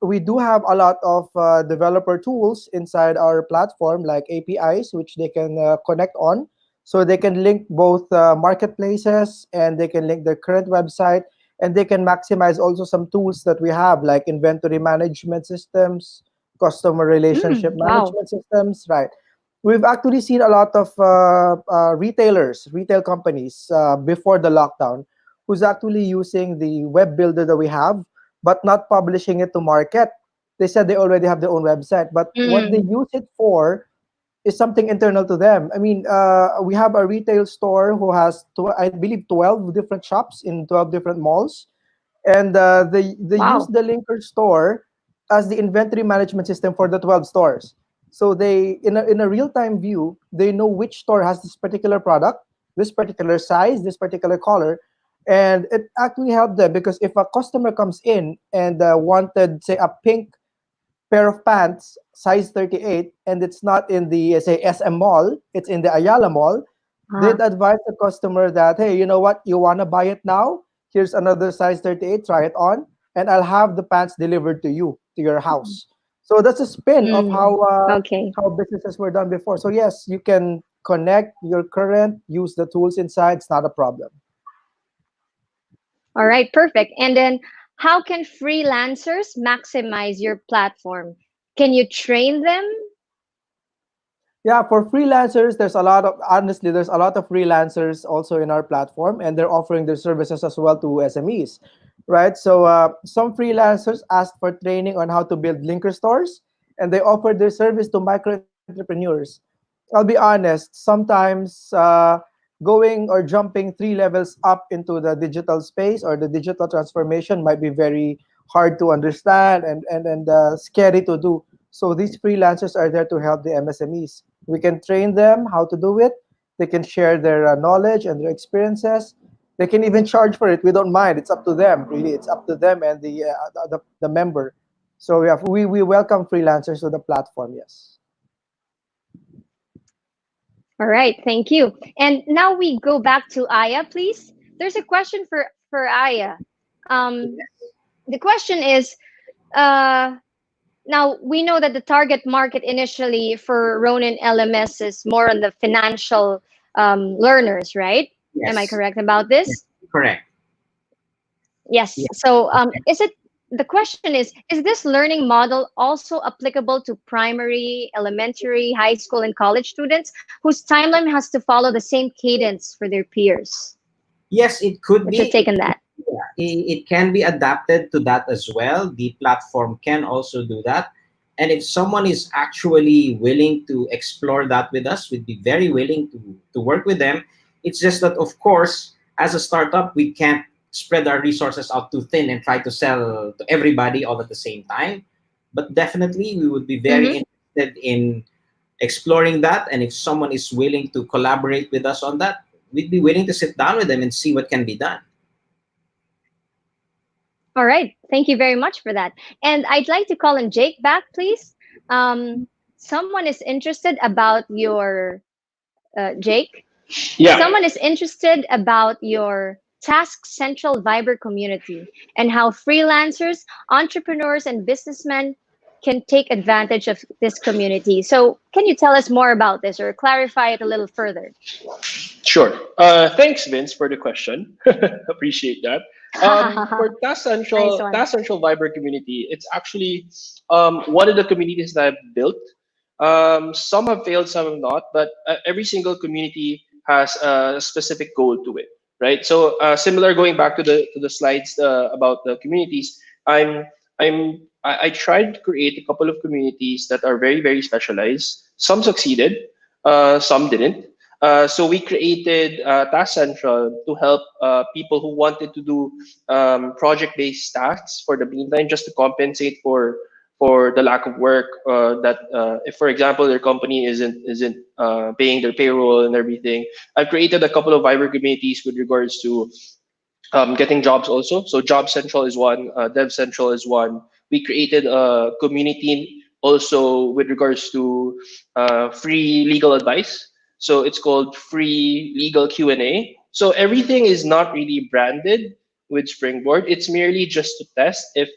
we do have a lot of developer tools inside our platform, like APIs, which they can connect on. So they can link both marketplaces, and they can link their current website, and they can maximize also some tools that we have, like inventory management systems, customer relationship Wow. management systems, right? We've actually seen a lot of retail companies before the lockdown who's actually using the web builder that we have, but not publishing it to market. They said they already have their own website, but what they use it for is something internal to them. I mean, we have a retail store who has, I believe, 12 different shops in 12 different malls, and they Wow. use the Linker store as the inventory management system for the 12 stores. So they, in a real-time view, they know which store has this particular product, this particular size, this particular color, and it actually helped them, because if a customer comes in and wanted, say, a pink pair of pants size 38, and it's not in the, say, SM Mall, it's in the Ayala Mall, they'd advise the customer that, hey, you know what, you want to buy it now? Here's another size 38, try it on, and I'll have the pants delivered to you, to your house. So that's a spin of Okay. how businesses were done before. So yes, you can connect your current, use the tools inside, it's not a problem. All right, perfect. And then how can freelancers maximize your platform? Can you train them? Yeah, for freelancers, there's a lot of freelancers also in our platform, and they're offering their services as well to SMEs, right? So some freelancers ask for training on how to build linker stores, and they offer their service to micro entrepreneurs. I'll be honest, sometimes going or jumping 3 levels up into the digital space or the digital transformation might be very hard to understand and scary to do. So these freelancers are there to help the MSMEs. We can train them how to do it. They can share their knowledge and their experiences. They can even charge for it. We don't mind. It's up to them. Really, it's up to them and the member. So we welcome freelancers to the platform. Yes. All right, thank you. And now we go back to Aya, please. There's a question for Aya. The question is, now we know that the target market initially for Ronin LMS is more on the financial learners, right? Yes. Am I correct about this? Correct. Yes. So the question is this learning model also applicable to primary, elementary, high school, and college students whose timeline has to follow the same cadence for their peers? Yes, it could What's be. your take on that? It can be adapted to that as well. The platform can also do that. And if someone is actually willing to explore that with us, we'd be very willing to work with them. It's just that, of course, as a startup, we can't spread our resources out too thin and try to sell to everybody all at the same time. But definitely, we would be very interested in exploring that. And if someone is willing to collaborate with us on that, we'd be willing to sit down with them and see what can be done. All right. Thank you very much for that. And I'd like to call in Jake back, please. Someone is interested about your, Jake? Yeah. Someone is interested about your Task Central Viber community and how freelancers, entrepreneurs, and businessmen can take advantage of this community. So can you tell us more about this or clarify it a little further? Sure. Thanks, Vince, for the question. Appreciate that. For Task Central, Nice one. Task Central Viber community, it's actually one of the communities that I've built. Some have failed, some have not, but every single community has a specific goal to it, right? So similar, going back to the slides about the communities, I tried to create a couple of communities that are very, very specialized. Some succeeded, some didn't. So we created Task Central to help people who wanted to do project-based tasks for the meantime, just to compensate for the lack of work. That if, for example, their company isn't paying their payroll and everything. I've created a couple of Viber communities with regards to getting jobs also. So Job Central is one, Dev Central is one. We created a community also with regards to free legal advice. So it's called Free Legal Q&A. So everything is not really branded with Springboard. It's merely just to test if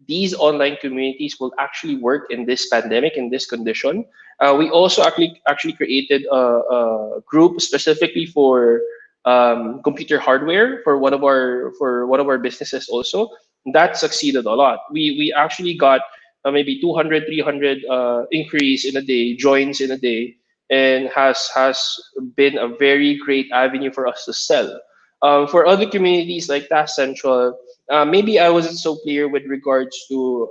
these online communities will actually work in this pandemic, in this condition. We also actually created a group specifically for computer hardware for one of our businesses also. That succeeded a lot. We actually got maybe 200, 300 inquiries in a day, joins in a day, and has been a very great avenue for us to sell. For other communities like Task Central, maybe I wasn't so clear with regards to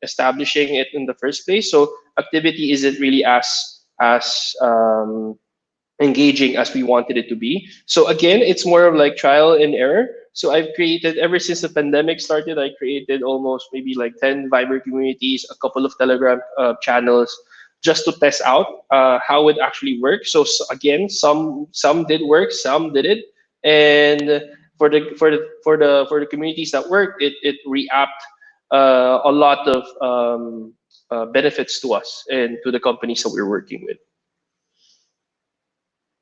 establishing it in the first place. So activity isn't really as engaging as we wanted it to be. So again, it's more of like trial and error. So I've created, ever since the pandemic started, I created almost maybe like 10 Viber communities, a couple of Telegram channels, just to test out how it actually works. So again, some did work, some didn't, and for the communities that worked, it reaped a lot of benefits to us and to the companies that we're working with.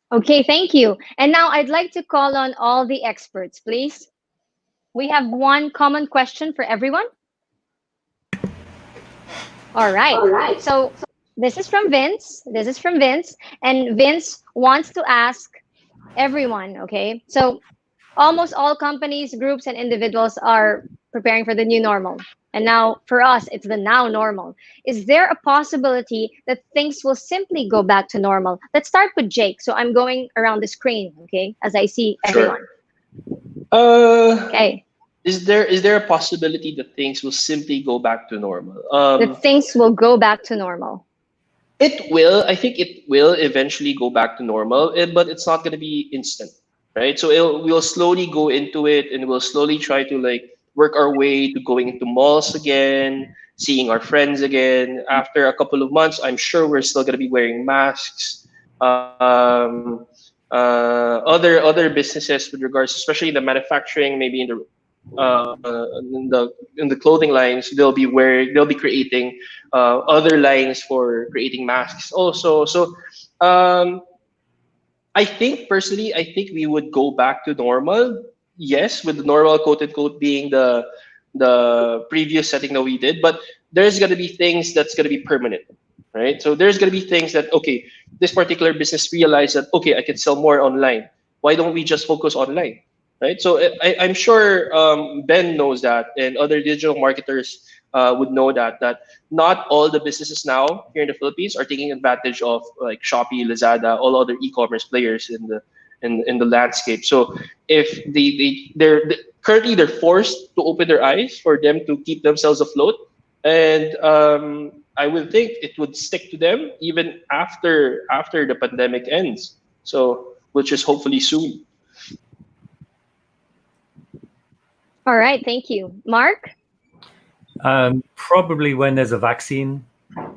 Okay, thank you. And now I'd like to call on all the experts, please. We have one common question for everyone. All right. So this is from Vince. And Vince wants to ask everyone, okay? So almost all companies, groups, and individuals are preparing for the new normal. And now for us, it's the now normal. Is there a possibility that things will simply go back to normal? Let's start with Jake. So I'm going around the screen, okay, as I see everyone. Okay. Is there a possibility that things will simply go back to normal? That things will go back to normal. It will. I think it will eventually go back to normal, but it's not going to be instant, right? So we'll slowly go into it, and we'll slowly try to like work our way to going into malls again, seeing our friends again. After a couple of months, I'm sure we're still going to be wearing masks. Other businesses with regards, especially the manufacturing, maybe in the clothing lines, they'll be creating other lines for creating masks also. So I think personally, we would go back to normal. Yes, with the normal quote unquote being the previous setting that we did, but there's gonna be things that's gonna be permanent, right? So there's gonna be things that, okay, this particular business realized that, okay, I can sell more online. Why don't we just focus online, right? So I'm sure Ben knows that, and other digital marketers would know that not all the businesses now here in the Philippines are taking advantage of like Shopee, Lazada, all other e-commerce players in the landscape. So if they're currently forced to open their eyes for them to keep themselves afloat, and I would think it would stick to them even after the pandemic ends. So which is hopefully soon. All right, thank you. Mark? Probably when there's a vaccine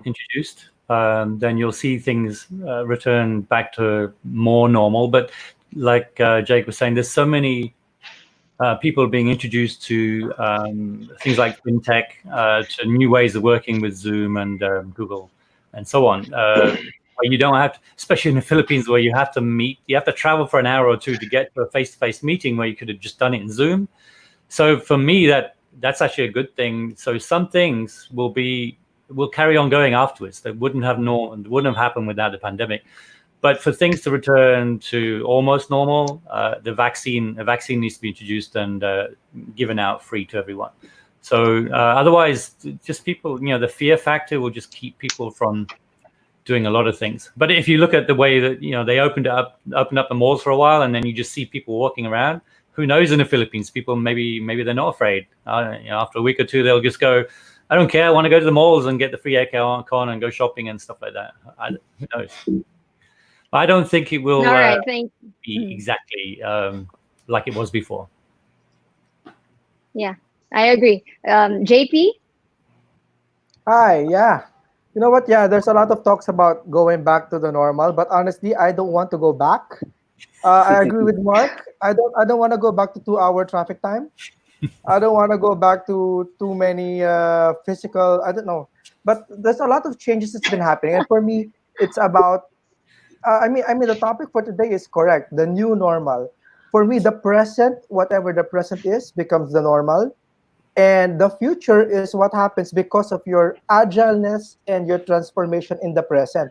introduced, then you'll see things return back to more normal. But like Jake was saying, there's so many people being introduced to things like fintech, to new ways of working with Zoom and Google and so on. You don't have to, especially in the Philippines, where you have to travel for an hour or two to get to a face-to-face meeting where you could have just done it in Zoom. So for me, that's actually a good thing. So some things will carry on going afterwards that wouldn't have happened without the pandemic. But for things to return to almost normal, a vaccine needs to be introduced and given out free to everyone. So otherwise, just people, the fear factor will just keep people from doing a lot of things. But if you look at the way that they opened up the malls for a while, and then you just see people walking around, who knows in the Philippines? People maybe they're not afraid. After a week or two, they'll just go, I don't care. I want to go to the malls and get the free aircon and go shopping and stuff like that. Who knows? I don't think it will All right, thank be exactly like it was before. Yeah, I agree. JP? Hi, yeah. You know what? Yeah, there's a lot of talks about going back to the normal, but honestly, I don't want to go back. I agree with Mark. I don't want to go back to 2 hour traffic time. I don't want to go back to too many physical. I don't know, but there's a lot of changes that's been happening, and for me, it's about. I mean, the topic for today is correct. The new normal. For me, the present, whatever the present is, becomes the normal, and the future is what happens because of your agileness and your transformation in the present.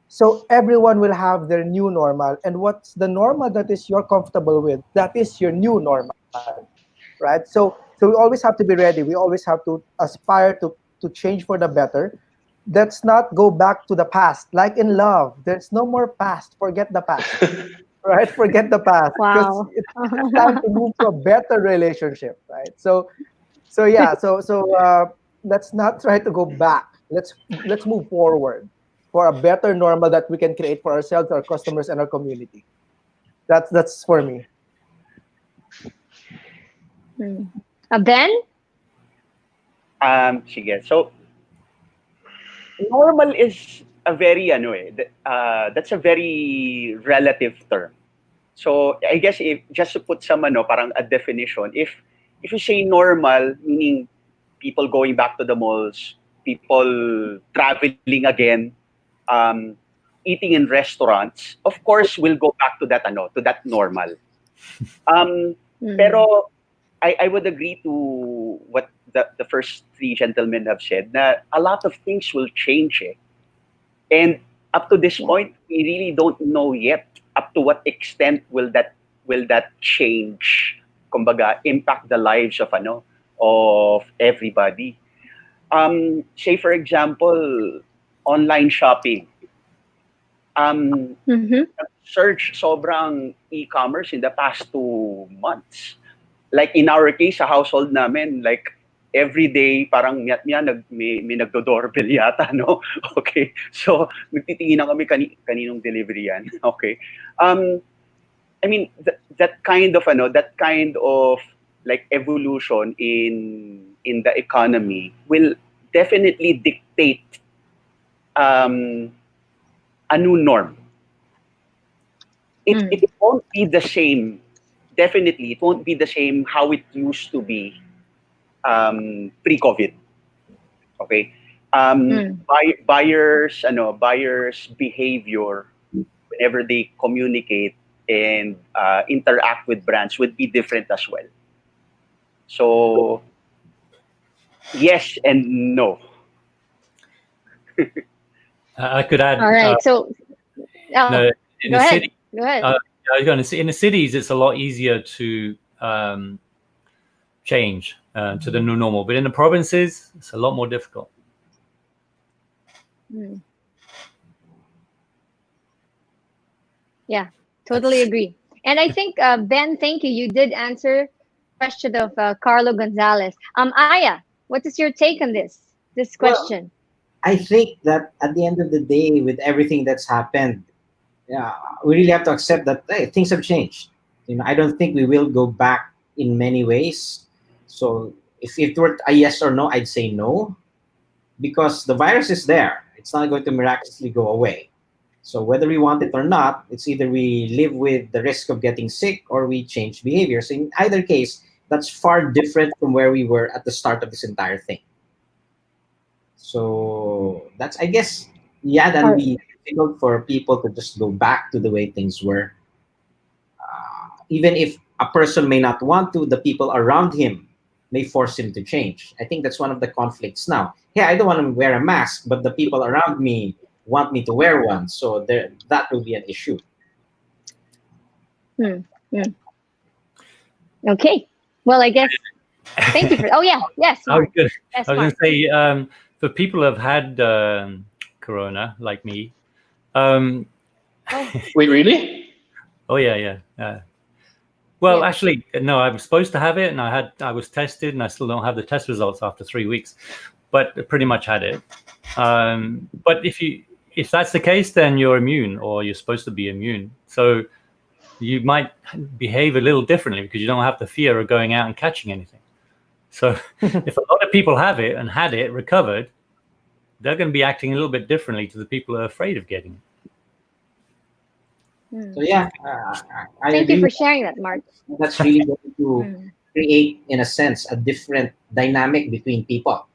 So everyone will have their new normal, and what's the normal that is you're comfortable with? That is your new normal, right? So we always have to be ready. We always have to aspire to change for the better. Let's not go back to the past. Like in love, there's no more past. Forget the past, right? Forget the past. Wow. It's time to move to a better relationship, right? So let's not try to go back. Let's move forward for a better normal that we can create for ourselves, our customers, and our community. That's for me. Ben? Sige. So, normal is a very, that's a very relative term. So, I guess if just to put some, parang a definition, if you say normal, meaning people going back to the malls, people traveling again, eating in restaurants, of course, we'll go back to that, to that normal. Pero I would agree to what the first three gentlemen have said, that a lot of things will change. And up to this point, we really don't know yet up to what extent will that change, kumbaga, impact the lives of everybody. Say for example, online shopping. Surge sobrang e-commerce in the past 2 months. Like in our case, sa household namin, like every day, parang may nagdo-doorbell yata, no? Okay. So, nagtitingin na kami kaninong delivery yan. Okay. I mean, that kind of like evolution in the economy will definitely dictate a new norm. It won't be the same. Definitely, it won't be the same how it used to be pre-COVID. Okay, buyers' behavior whenever they communicate and interact with brands would be different as well. So, yes and no. I could add. All right. So, No, in go the ahead. city, Go ahead. I was going to say, in the cities, it's a lot easier to change to the new normal, but in the provinces, it's a lot more difficult. Yeah, totally agree. And I think, Ben, thank you. You did answer the question of Carlo Gonzalez. Aya, what is your take on this question? I think that at the end of the day, with everything that's happened, we really have to accept that things have changed. I don't think we will go back in many ways. So if it were a yes or no, I'd say no, because the virus is there. It's not going to miraculously go away. So whether we want it or not, it's either we live with the risk of getting sick or we change behaviors. In either case, that's far different from where we were at the start of this entire thing. So that's, I guess, that would be difficult for people to just go back to the way things were. Even if a person may not want to, the people around him may force him to change. I think that's one of the conflicts now. Yeah, I don't want to wear a mask, but the people around me want me to wear one. So that will be an issue. Okay. Well, I guess, thank you for, yes. I was Yes, going to say, for people who have had corona, like me. Wait, really? Oh, yeah. Well, Yeah. actually, no. I was supposed to have it, and I was tested, and I still don't have the test results after 3 weeks, but I pretty much had it. But if that's the case, then you're immune, or you're supposed to be immune. So you might behave a little differently because you don't have the fear of going out and catching anything. So if a lot of people have it and had it recovered, they're going to be acting a little bit differently to the people who are afraid of getting it. So yeah, I Thank you agree. for sharing that, Mark. That's really going to Mm. create, in a sense, a different dynamic between people.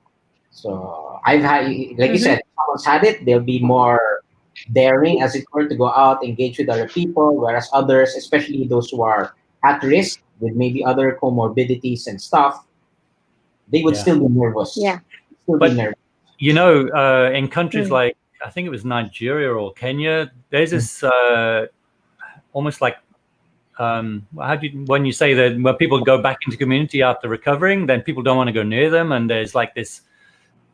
So I've had, like you Mhm. said, if someone's had it, they'll be more daring, as it were, to go out, engage with other people, whereas others, especially those who are at risk with maybe other comorbidities and stuff, they would Yeah. still be nervous. Yeah. Still But- be nervous. You know, in countries Mm. like, I think it was Nigeria or Kenya, there's this almost like when you say that when people go back into community after recovering, then people don't want to go near them, and there's like this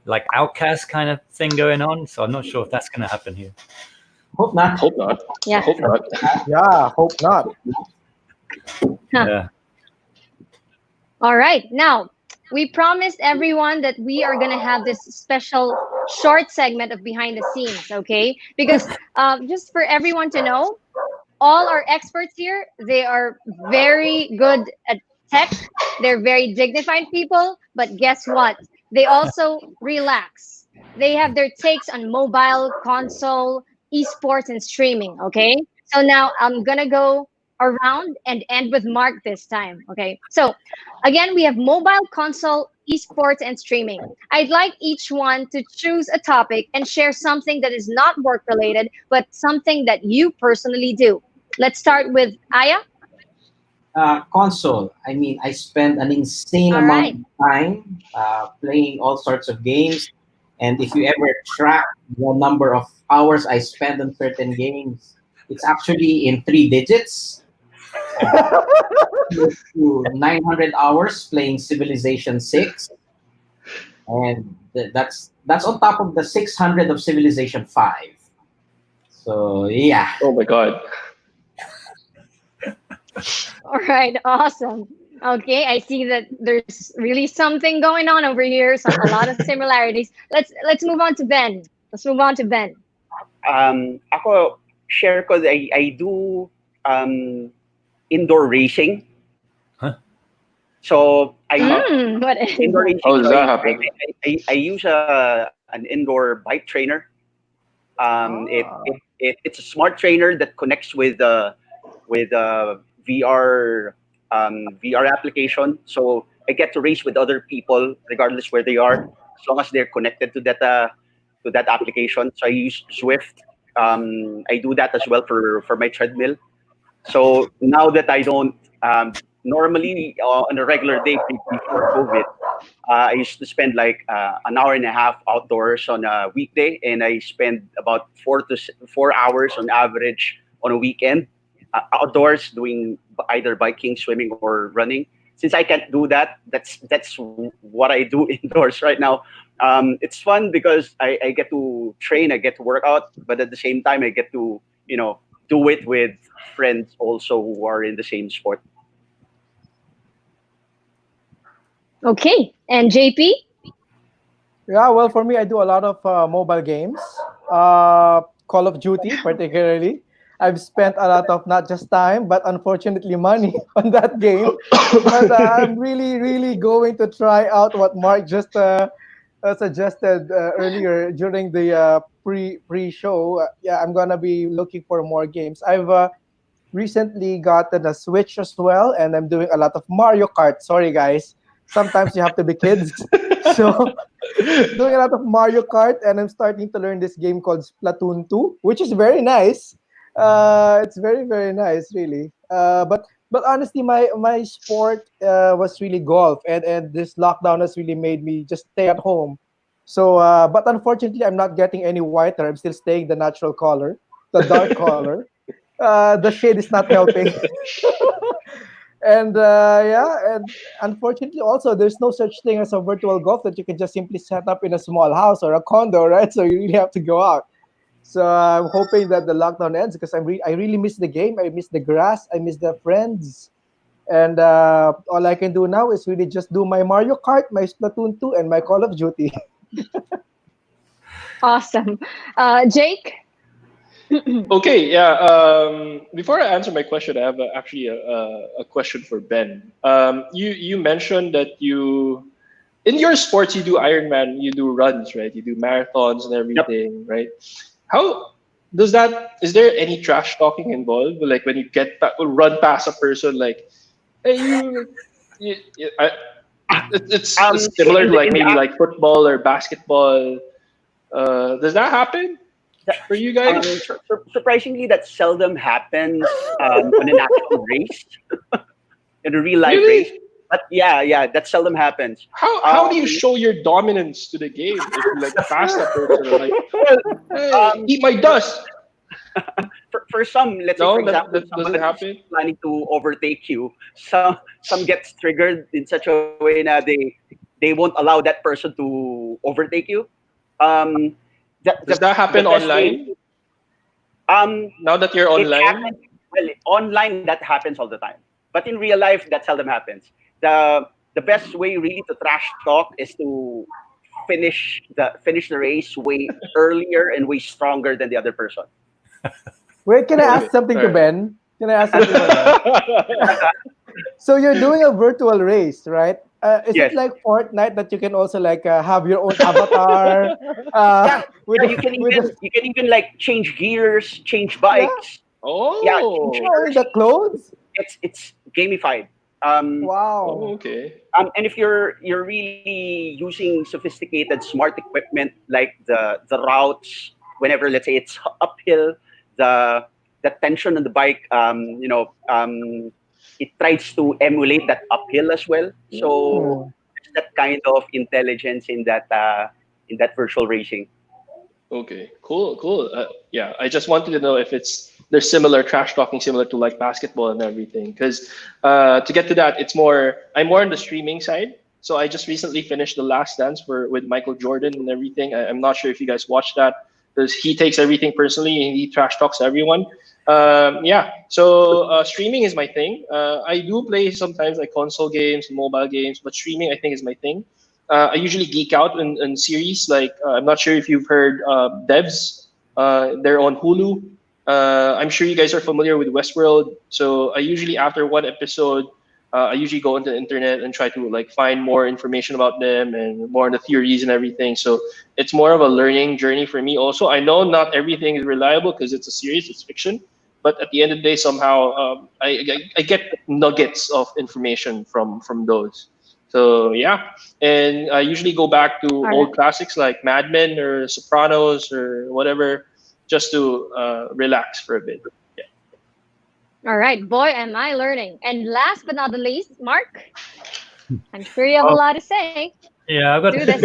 like outcast kind of thing going on. So I'm not sure if that's going to happen here. Hope not. Hope not. Yeah. Hope not. Yeah, hope not. Huh. Yeah. All right. Now, we promised everyone that we are going to have this special short segment of behind the scenes, okay? Because just for everyone to know, all our experts here, they are very good at tech. They're very dignified people, but guess what? They also relax. They have their takes on mobile, console, esports, and streaming, okay? So now I'm going to go around and end with Mark this time, okay? So again, we have mobile, console, esports, and streaming. I'd like each one to choose a topic and share something that is not work related, but something that you personally do. Let's start with Aya. Console. I mean, I spend an insane All amount right. of time playing all sorts of games. And if you ever track the number of hours I spend on certain games, it's actually in 3 digits. Close to 900 hours playing Civilization 6. And that's on top of the 600 of Civilization 5. So, yeah. Oh my God. All right, awesome. Okay, I see that there's really something going on over here. So a lot of similarities. Let's move on to Ben. Let's move on to Ben. Ako, share ko, I do indoor racing. Huh? So I What indoor racing. How does so that happen? I use an indoor bike trainer. It's a smart trainer that connects with VR VR application. So I get to race with other people regardless where they are, as long as they're connected to that application. So I use Zwift. I do that as well for my treadmill. So now that I don't normally on a regular day before COVID, I used to spend like an hour and a half outdoors on a weekday, and I spend about 4 hours on average on a weekend outdoors doing either biking, swimming, or running. Since I can't do that, that's what I do indoors right now. It's fun because I get to train, I get to work out, but at the same time I get to do it with friends also who are in the same sport. Okay, and JP? Yeah, well, for me, I do a lot of mobile games. Call of Duty, particularly. I've spent a lot of not just time, but unfortunately money on that game. But I'm really, really going to try out what Mark just suggested earlier during the pre-show. Yeah, I'm gonna be looking for more games. I've recently gotten a Switch as well, and I'm doing a lot of Mario Kart. Sorry, guys. Sometimes you have to be kids. So, doing a lot of Mario Kart, and I'm starting to learn this game called Splatoon 2, which is very nice. It's very, very nice, really. But honestly, my sport was really golf, and this lockdown has really made me just stay at home. So, but unfortunately, I'm not getting any whiter. I'm still staying the natural color, the dark color. The shade is not helping. And yeah, and unfortunately, also there's no such thing as a virtual golf that you can just simply set up in a small house or a condo, right? So you really have to go out. So I'm hoping that the lockdown ends because I really miss the game. I miss the grass. I miss the friends. And all I can do now is really just do my Mario Kart, my Splatoon 2, and my Call of Duty. Awesome. Jake? Okay, yeah. Before I answer my question, I have actually a question for Ben. You mentioned that in your sports you do Ironman, you do runs, right? You do marathons and everything, right? How does that? Is there any trash talking involved? Like when you run past a person, like, hey, it's similar to like maybe like football or basketball. Does that happen for you guys? Surprisingly, that seldom happens on an actual race, in a real life race. But yeah, that seldom happens. How do you show your dominance to the game if you like pass that person? Like, hey, eat my dust. For some, let's say, No, for example, that doesn't someone happen. is planning to overtake you. Some gets triggered in such a way that they won't allow that person to overtake you. Does that happen the best online? way- Now that you're It online, happens, well, online that happens all the time, but in real life that seldom happens. The best way really to trash talk is to finish the race way earlier and way stronger than the other person. Wait, can I ask something to Ben? Can I ask something to Ben? So you're doing a virtual race, right? Is Yes. it like Fortnite that you can also like have your own avatar? With, You can with even like change gears, change bikes. Yeah, oh, the clothes? it's gamified. Wow. okay. And if you're really using sophisticated smart equipment like the routes, whenever let's say it's uphill, the tension on the bike, it tries to emulate that uphill as well. So there's that kind of intelligence in that virtual racing. Okay, cool. Yeah, I just wanted to know if there's similar trash talking, similar to like basketball and everything. Because to get to that, I'm more on the streaming side. So I just recently finished The Last Dance with Michael Jordan and everything. I'm not sure if you guys watched that because he takes everything personally and he trash talks everyone. Yeah, so streaming is my thing. I do play sometimes like console games, mobile games, but streaming I think is my thing. I usually geek out in series. Like I'm not sure if you've heard Devs. They're on Hulu. I'm sure you guys are familiar with Westworld. So I usually after one episode, I usually go into the internet and try to like find more information about them and more on the theories and everything. So it's more of a learning journey for me. Also, I know not everything is reliable because it's a series, it's fiction. But at the end of the day, somehow I get nuggets of information from those. So yeah, and I usually go back to old classics like Mad Men or Sopranos or whatever, just to relax for a bit. Yeah. All right, boy, am I learning. And last but not the least, Mark, I'm sure you have a lot to say. Yeah, I've got Do this.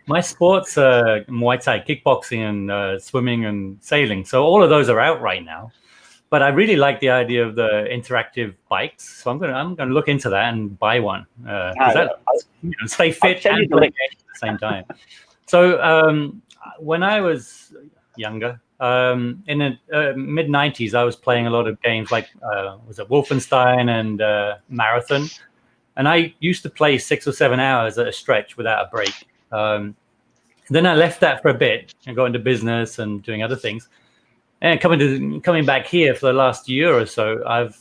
my sports, Muay Thai, kickboxing, and swimming and sailing. So all of those are out right now. But I really like the idea of the interactive bikes. So I'm gonna look into that and buy one. Stay fit and play games at the same time. So when I was younger, in the mid 90s, I was playing a lot of games like was it Wolfenstein and Marathon. And I used to play 6 or 7 hours at a stretch without a break. Then I left that for a bit and got into business and doing other things. And coming back here for the last year or so, I've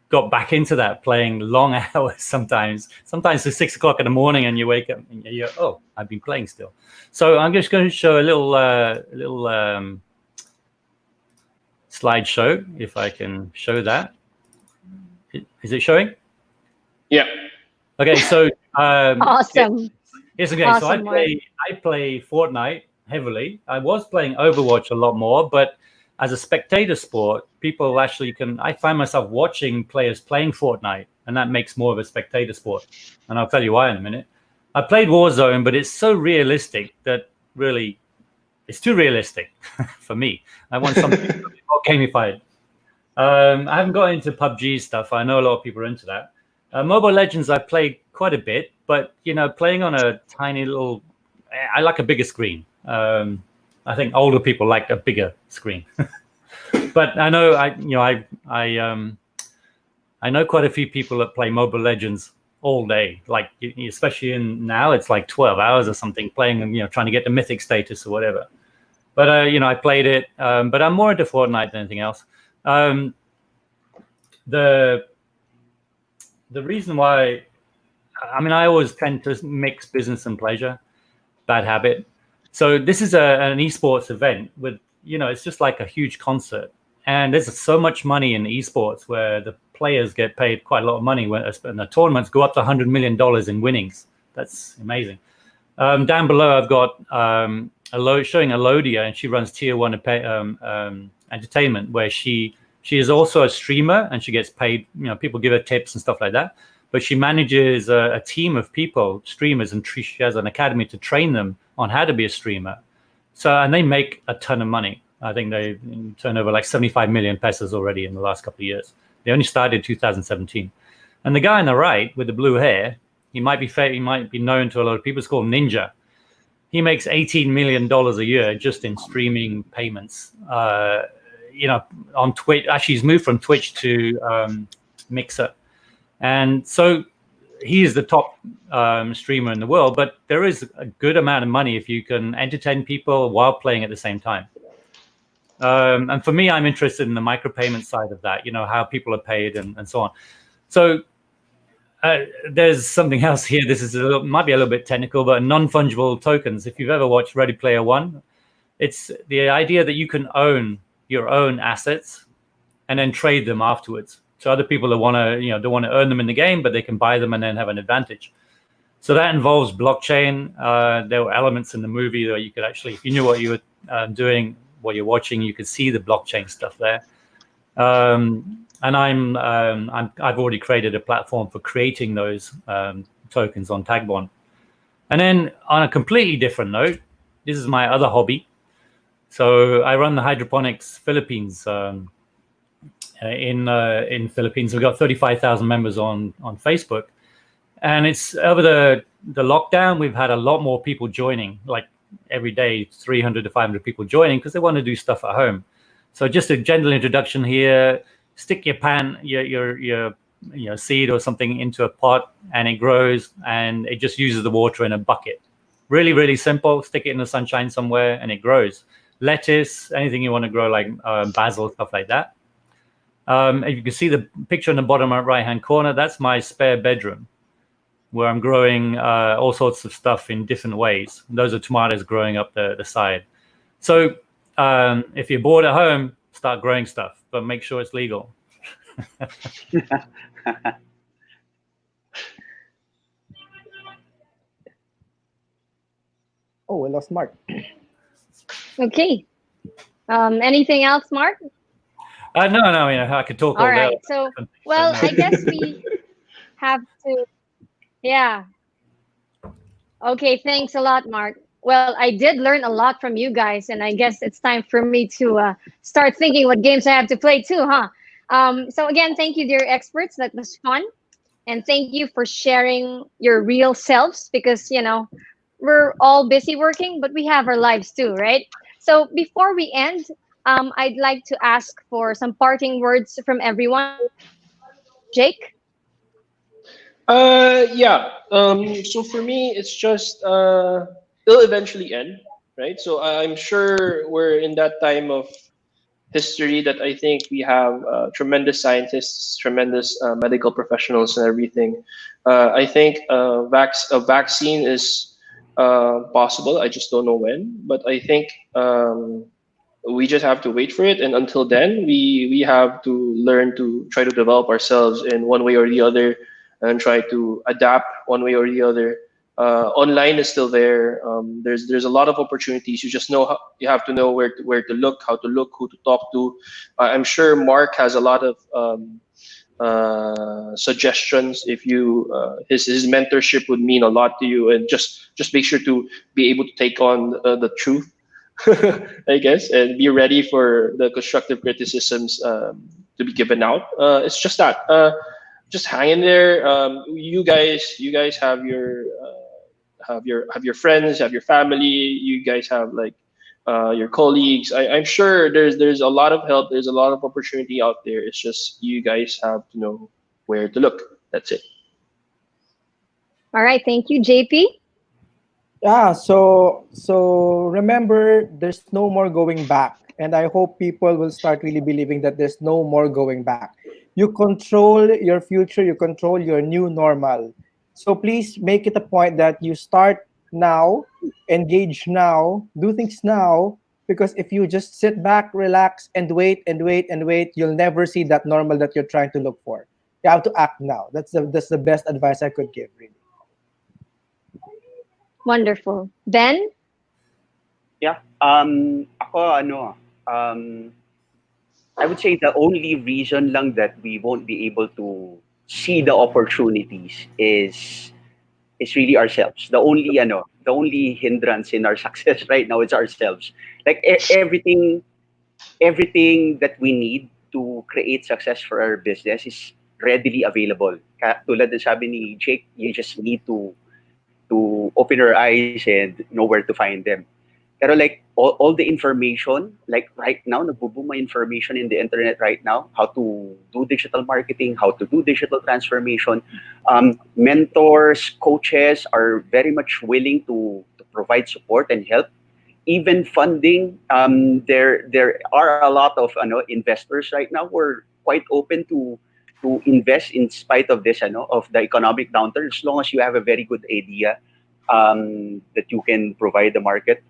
got back into that, playing long hours sometimes to 6 o'clock in the morning, and you wake up and you're, oh, I've been playing still. So I'm just going to show a little slideshow, if I can show that. Is it showing? Yeah. Okay, so Awesome. yes, okay. Awesome, So I play Fortnite heavily. I was playing Overwatch a lot more, but as a spectator sport, people actually I find myself watching players playing Fortnite, and that makes more of a spectator sport. And I'll tell you why in a minute. I played Warzone, but it's so realistic that really it's too realistic for me. I want something more gamified. I haven't got into PUBG stuff. I know a lot of people are into that. Mobile Legends, I played quite a bit, but playing on a tiny little, I like a bigger screen. I think older people like a bigger screen. But I know I I know quite a few people that play Mobile Legends all day, like especially in now it's like 12 hours or something playing, trying to get the mythic status or whatever. But I played it, but I'm more into Fortnite than anything else. The reason why, I always tend to mix business and pleasure, bad habit. So this is an esports event with, it's just like a huge concert. And there's so much money in esports where the players get paid quite a lot of money and the tournaments go up to $100 million in winnings. That's amazing. Down below, I've got showing Alodia, and she runs Tier 1 entertainment, where she is also a streamer and she gets paid. People give her tips and stuff like that. But she manages a team of people, streamers, and she has an academy to train them on how to be a streamer. And they make a ton of money. I think they turn over like 75 million pesos already in the last couple of years. They only started in 2017. And the guy on the right with the blue hair, he might be known to a lot of people. It's called Ninja. He makes $18 million a year just in streaming payments. On Twitch. Actually, he's moved from Twitch to Mixer. And so he is the top streamer in the world, but there is a good amount of money if you can entertain people while playing at the same time. And for me, I'm interested in the micropayment side of that, how people are paid and so on. So there's something else here. This is might be a little bit technical, but non-fungible tokens. If you've ever watched Ready Player One, it's the idea that you can own your own assets and then trade them afterwards. So other people that want to, don't want to earn them in the game, but they can buy them and then have an advantage. So that involves blockchain. There were elements in the movie where you could actually, if you knew what you were doing, what you're watching, you could see the blockchain stuff there. And I've already created a platform for creating those tokens on Tagbon. And then on a completely different note, this is my other hobby. So I run the Hydroponics Philippines in Philippines. We've got 35,000 members on Facebook, and it's over the lockdown. We've had a lot more people joining, like every day, 300 to 500 people joining because they want to do stuff at home. So just a gentle introduction here. Stick your your seed or something into a pot, and it grows, and it just uses the water in a bucket. Really, really simple. Stick it in the sunshine somewhere, and it grows. Lettuce, anything you want to grow, like basil, stuff like that. You can see the picture in the bottom right-hand corner. That's my spare bedroom, where I'm growing all sorts of stuff in different ways. Those are tomatoes growing up the side. So if you're bored at home, start growing stuff, but make sure it's legal. Oh, we lost Mark. Okay. Anything else, Mark? No, I could talk all right. day. So, well, I guess we have to. Yeah. Okay. Thanks a lot, Mark. Well, I did learn a lot from you guys, and I guess it's time for me to start thinking what games I have to play too, huh? So again, thank you, dear experts. That was fun. And thank you for sharing your real selves, because, we're all busy working, but we have our lives too, right? So before we end, I'd like to ask for some parting words from everyone. Jake? Yeah. So for me, it's just it'll eventually end, right? So I'm sure we're in that time of history that I think we have tremendous scientists, tremendous medical professionals, and everything. I think a vaccine is possible. I just don't know when, but I think we just have to wait for it. And until then, we have to learn to try to develop ourselves in one way or the other, and try to adapt one way or the other. Online is still there. There's a lot of opportunities. You just you have to know where to look, how to look, who to talk to. I'm sure Mark has a lot of suggestions. If you his mentorship would mean a lot to you, and just make sure to be able to take on the truth, I guess, and be ready for the constructive criticisms to be given out. It's just that. Just hang in there. You guys have your friends, have your family. You guys have like your colleagues. I'm sure there's a lot of help. There's a lot of opportunity out there. It's just you guys have to know where to look. That's it. All right, thank you, JP. Yeah, so remember, there's no more going back, and I hope people will start really believing that there's no more going back. You control your future, you control your new normal. So please make it a point that you start now, engage now, do things now, because if you just sit back, relax, and wait and wait and wait, you'll never see that normal that you're trying to look for. You have to act now. That's the best advice I could give, really. Wonderful. Ben? Yeah. Ako, I would say the only reason lang that we won't be able to see the opportunities is really ourselves. The only hindrance in our success right now is ourselves. Like everything that we need to create success for our business is readily available. Tulad ng sabi ni Jake, you just need to open your eyes and know where to find them. Pero like all the information, like right now, nagbo-boom my information in the internet right now, how to do digital marketing, how to do digital transformation. Mentors, coaches are very much willing to provide support and help. Even funding, there are a lot of investors right now who are quite open to invest in spite of this of the economic downturn, as long as you have a very good idea that you can provide the market.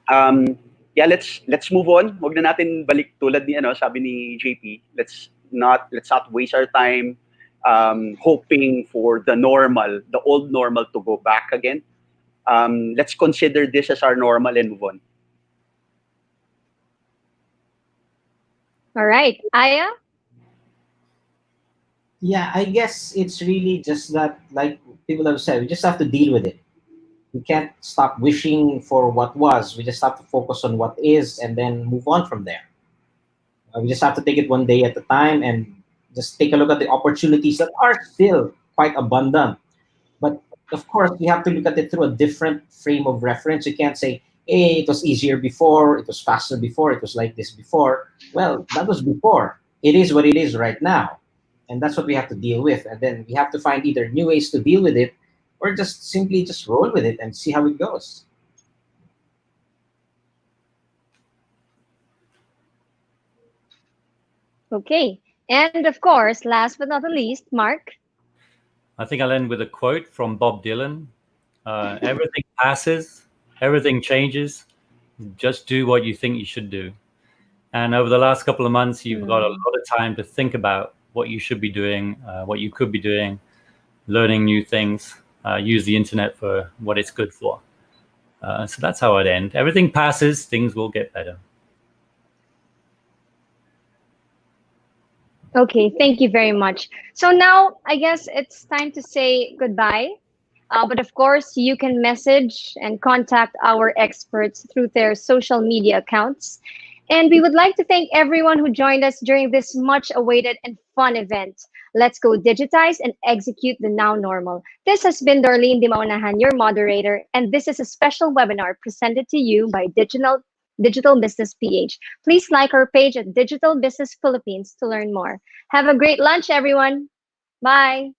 Yeah, let's move on. Wag na natin balik tulad ni sabi ni JP. Let's not waste our time hoping for the old normal to go back again. Let's consider this as our normal and move on. All right. Aya? Yeah, I guess it's really just that, like people have said, we just have to deal with it. We can't stop wishing for what was. We just have to focus on what is and then move on from there. We just have to take it one day at a time and just take a look at the opportunities that are still quite abundant. But of course, we have to look at it through a different frame of reference. You can't say, hey, it was easier before, it was faster before, it was like this before. Well, that was before. It is what it is right now. And that's what we have to deal with. And then we have to find either new ways to deal with it or just simply just roll with it and see how it goes. Okay. And of course, last but not the least, Mark. I think I'll end with a quote from Bob Dylan. Everything passes, everything changes. Just do what you think you should do. And over the last couple of months, you've got a lot of time to think about what you should be doing, what you could be doing, learning new things, use the internet for what it's good for. So that's how I'd end. Everything passes, things will get better. Okay, thank you very much. So now I guess it's time to say goodbye. But of course, you can message and contact our experts through their social media accounts. And we would like to thank everyone who joined us during this much awaited and fun event. Let's go digitize and execute the now normal. This has been Darlene Di Maunahan, your moderator, and this is a special webinar presented to you by Digital Business PH. Please like our page at Digital Business Philippines to learn more. Have a great lunch, everyone. Bye.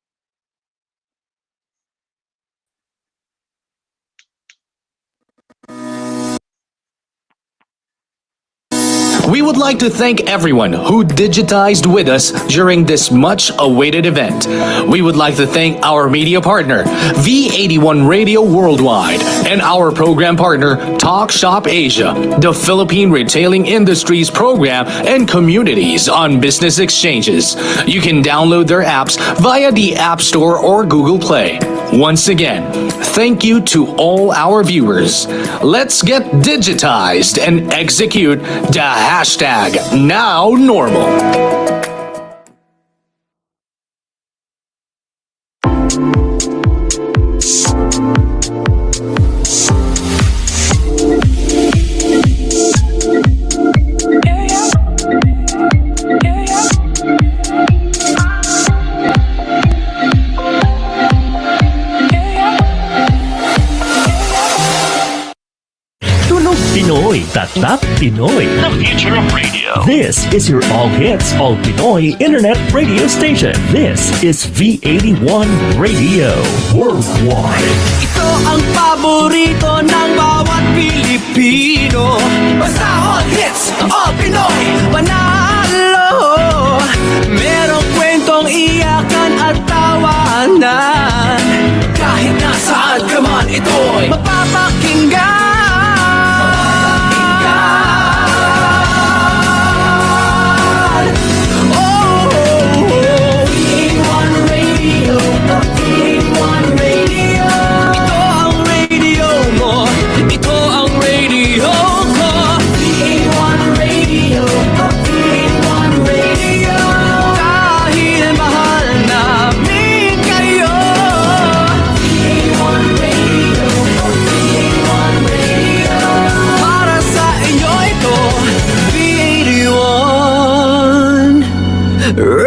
We would like to thank everyone who digitized with us during this much-awaited event. We would like to thank our media partner, V81 Radio Worldwide, and our program partner, Talk Shop Asia, the Philippine retailing industry's program and communities on business exchanges. You can download their apps via the App Store or Google Play. Once again, thank you to all our viewers. Let's get digitized and execute the hashtag now normal. Pinoy Tatak Pinoy, the future of radio. This is your all hits, all Pinoy internet radio station. This is V81 Radio Worldwide. Ito ang paborito ng bawat Pilipino. Basta all hits, all Pinoy, panalo. Merong kwentong iyakan at tawanan. Kahit nasaan ka man, ito'y mapapakinggan. Radio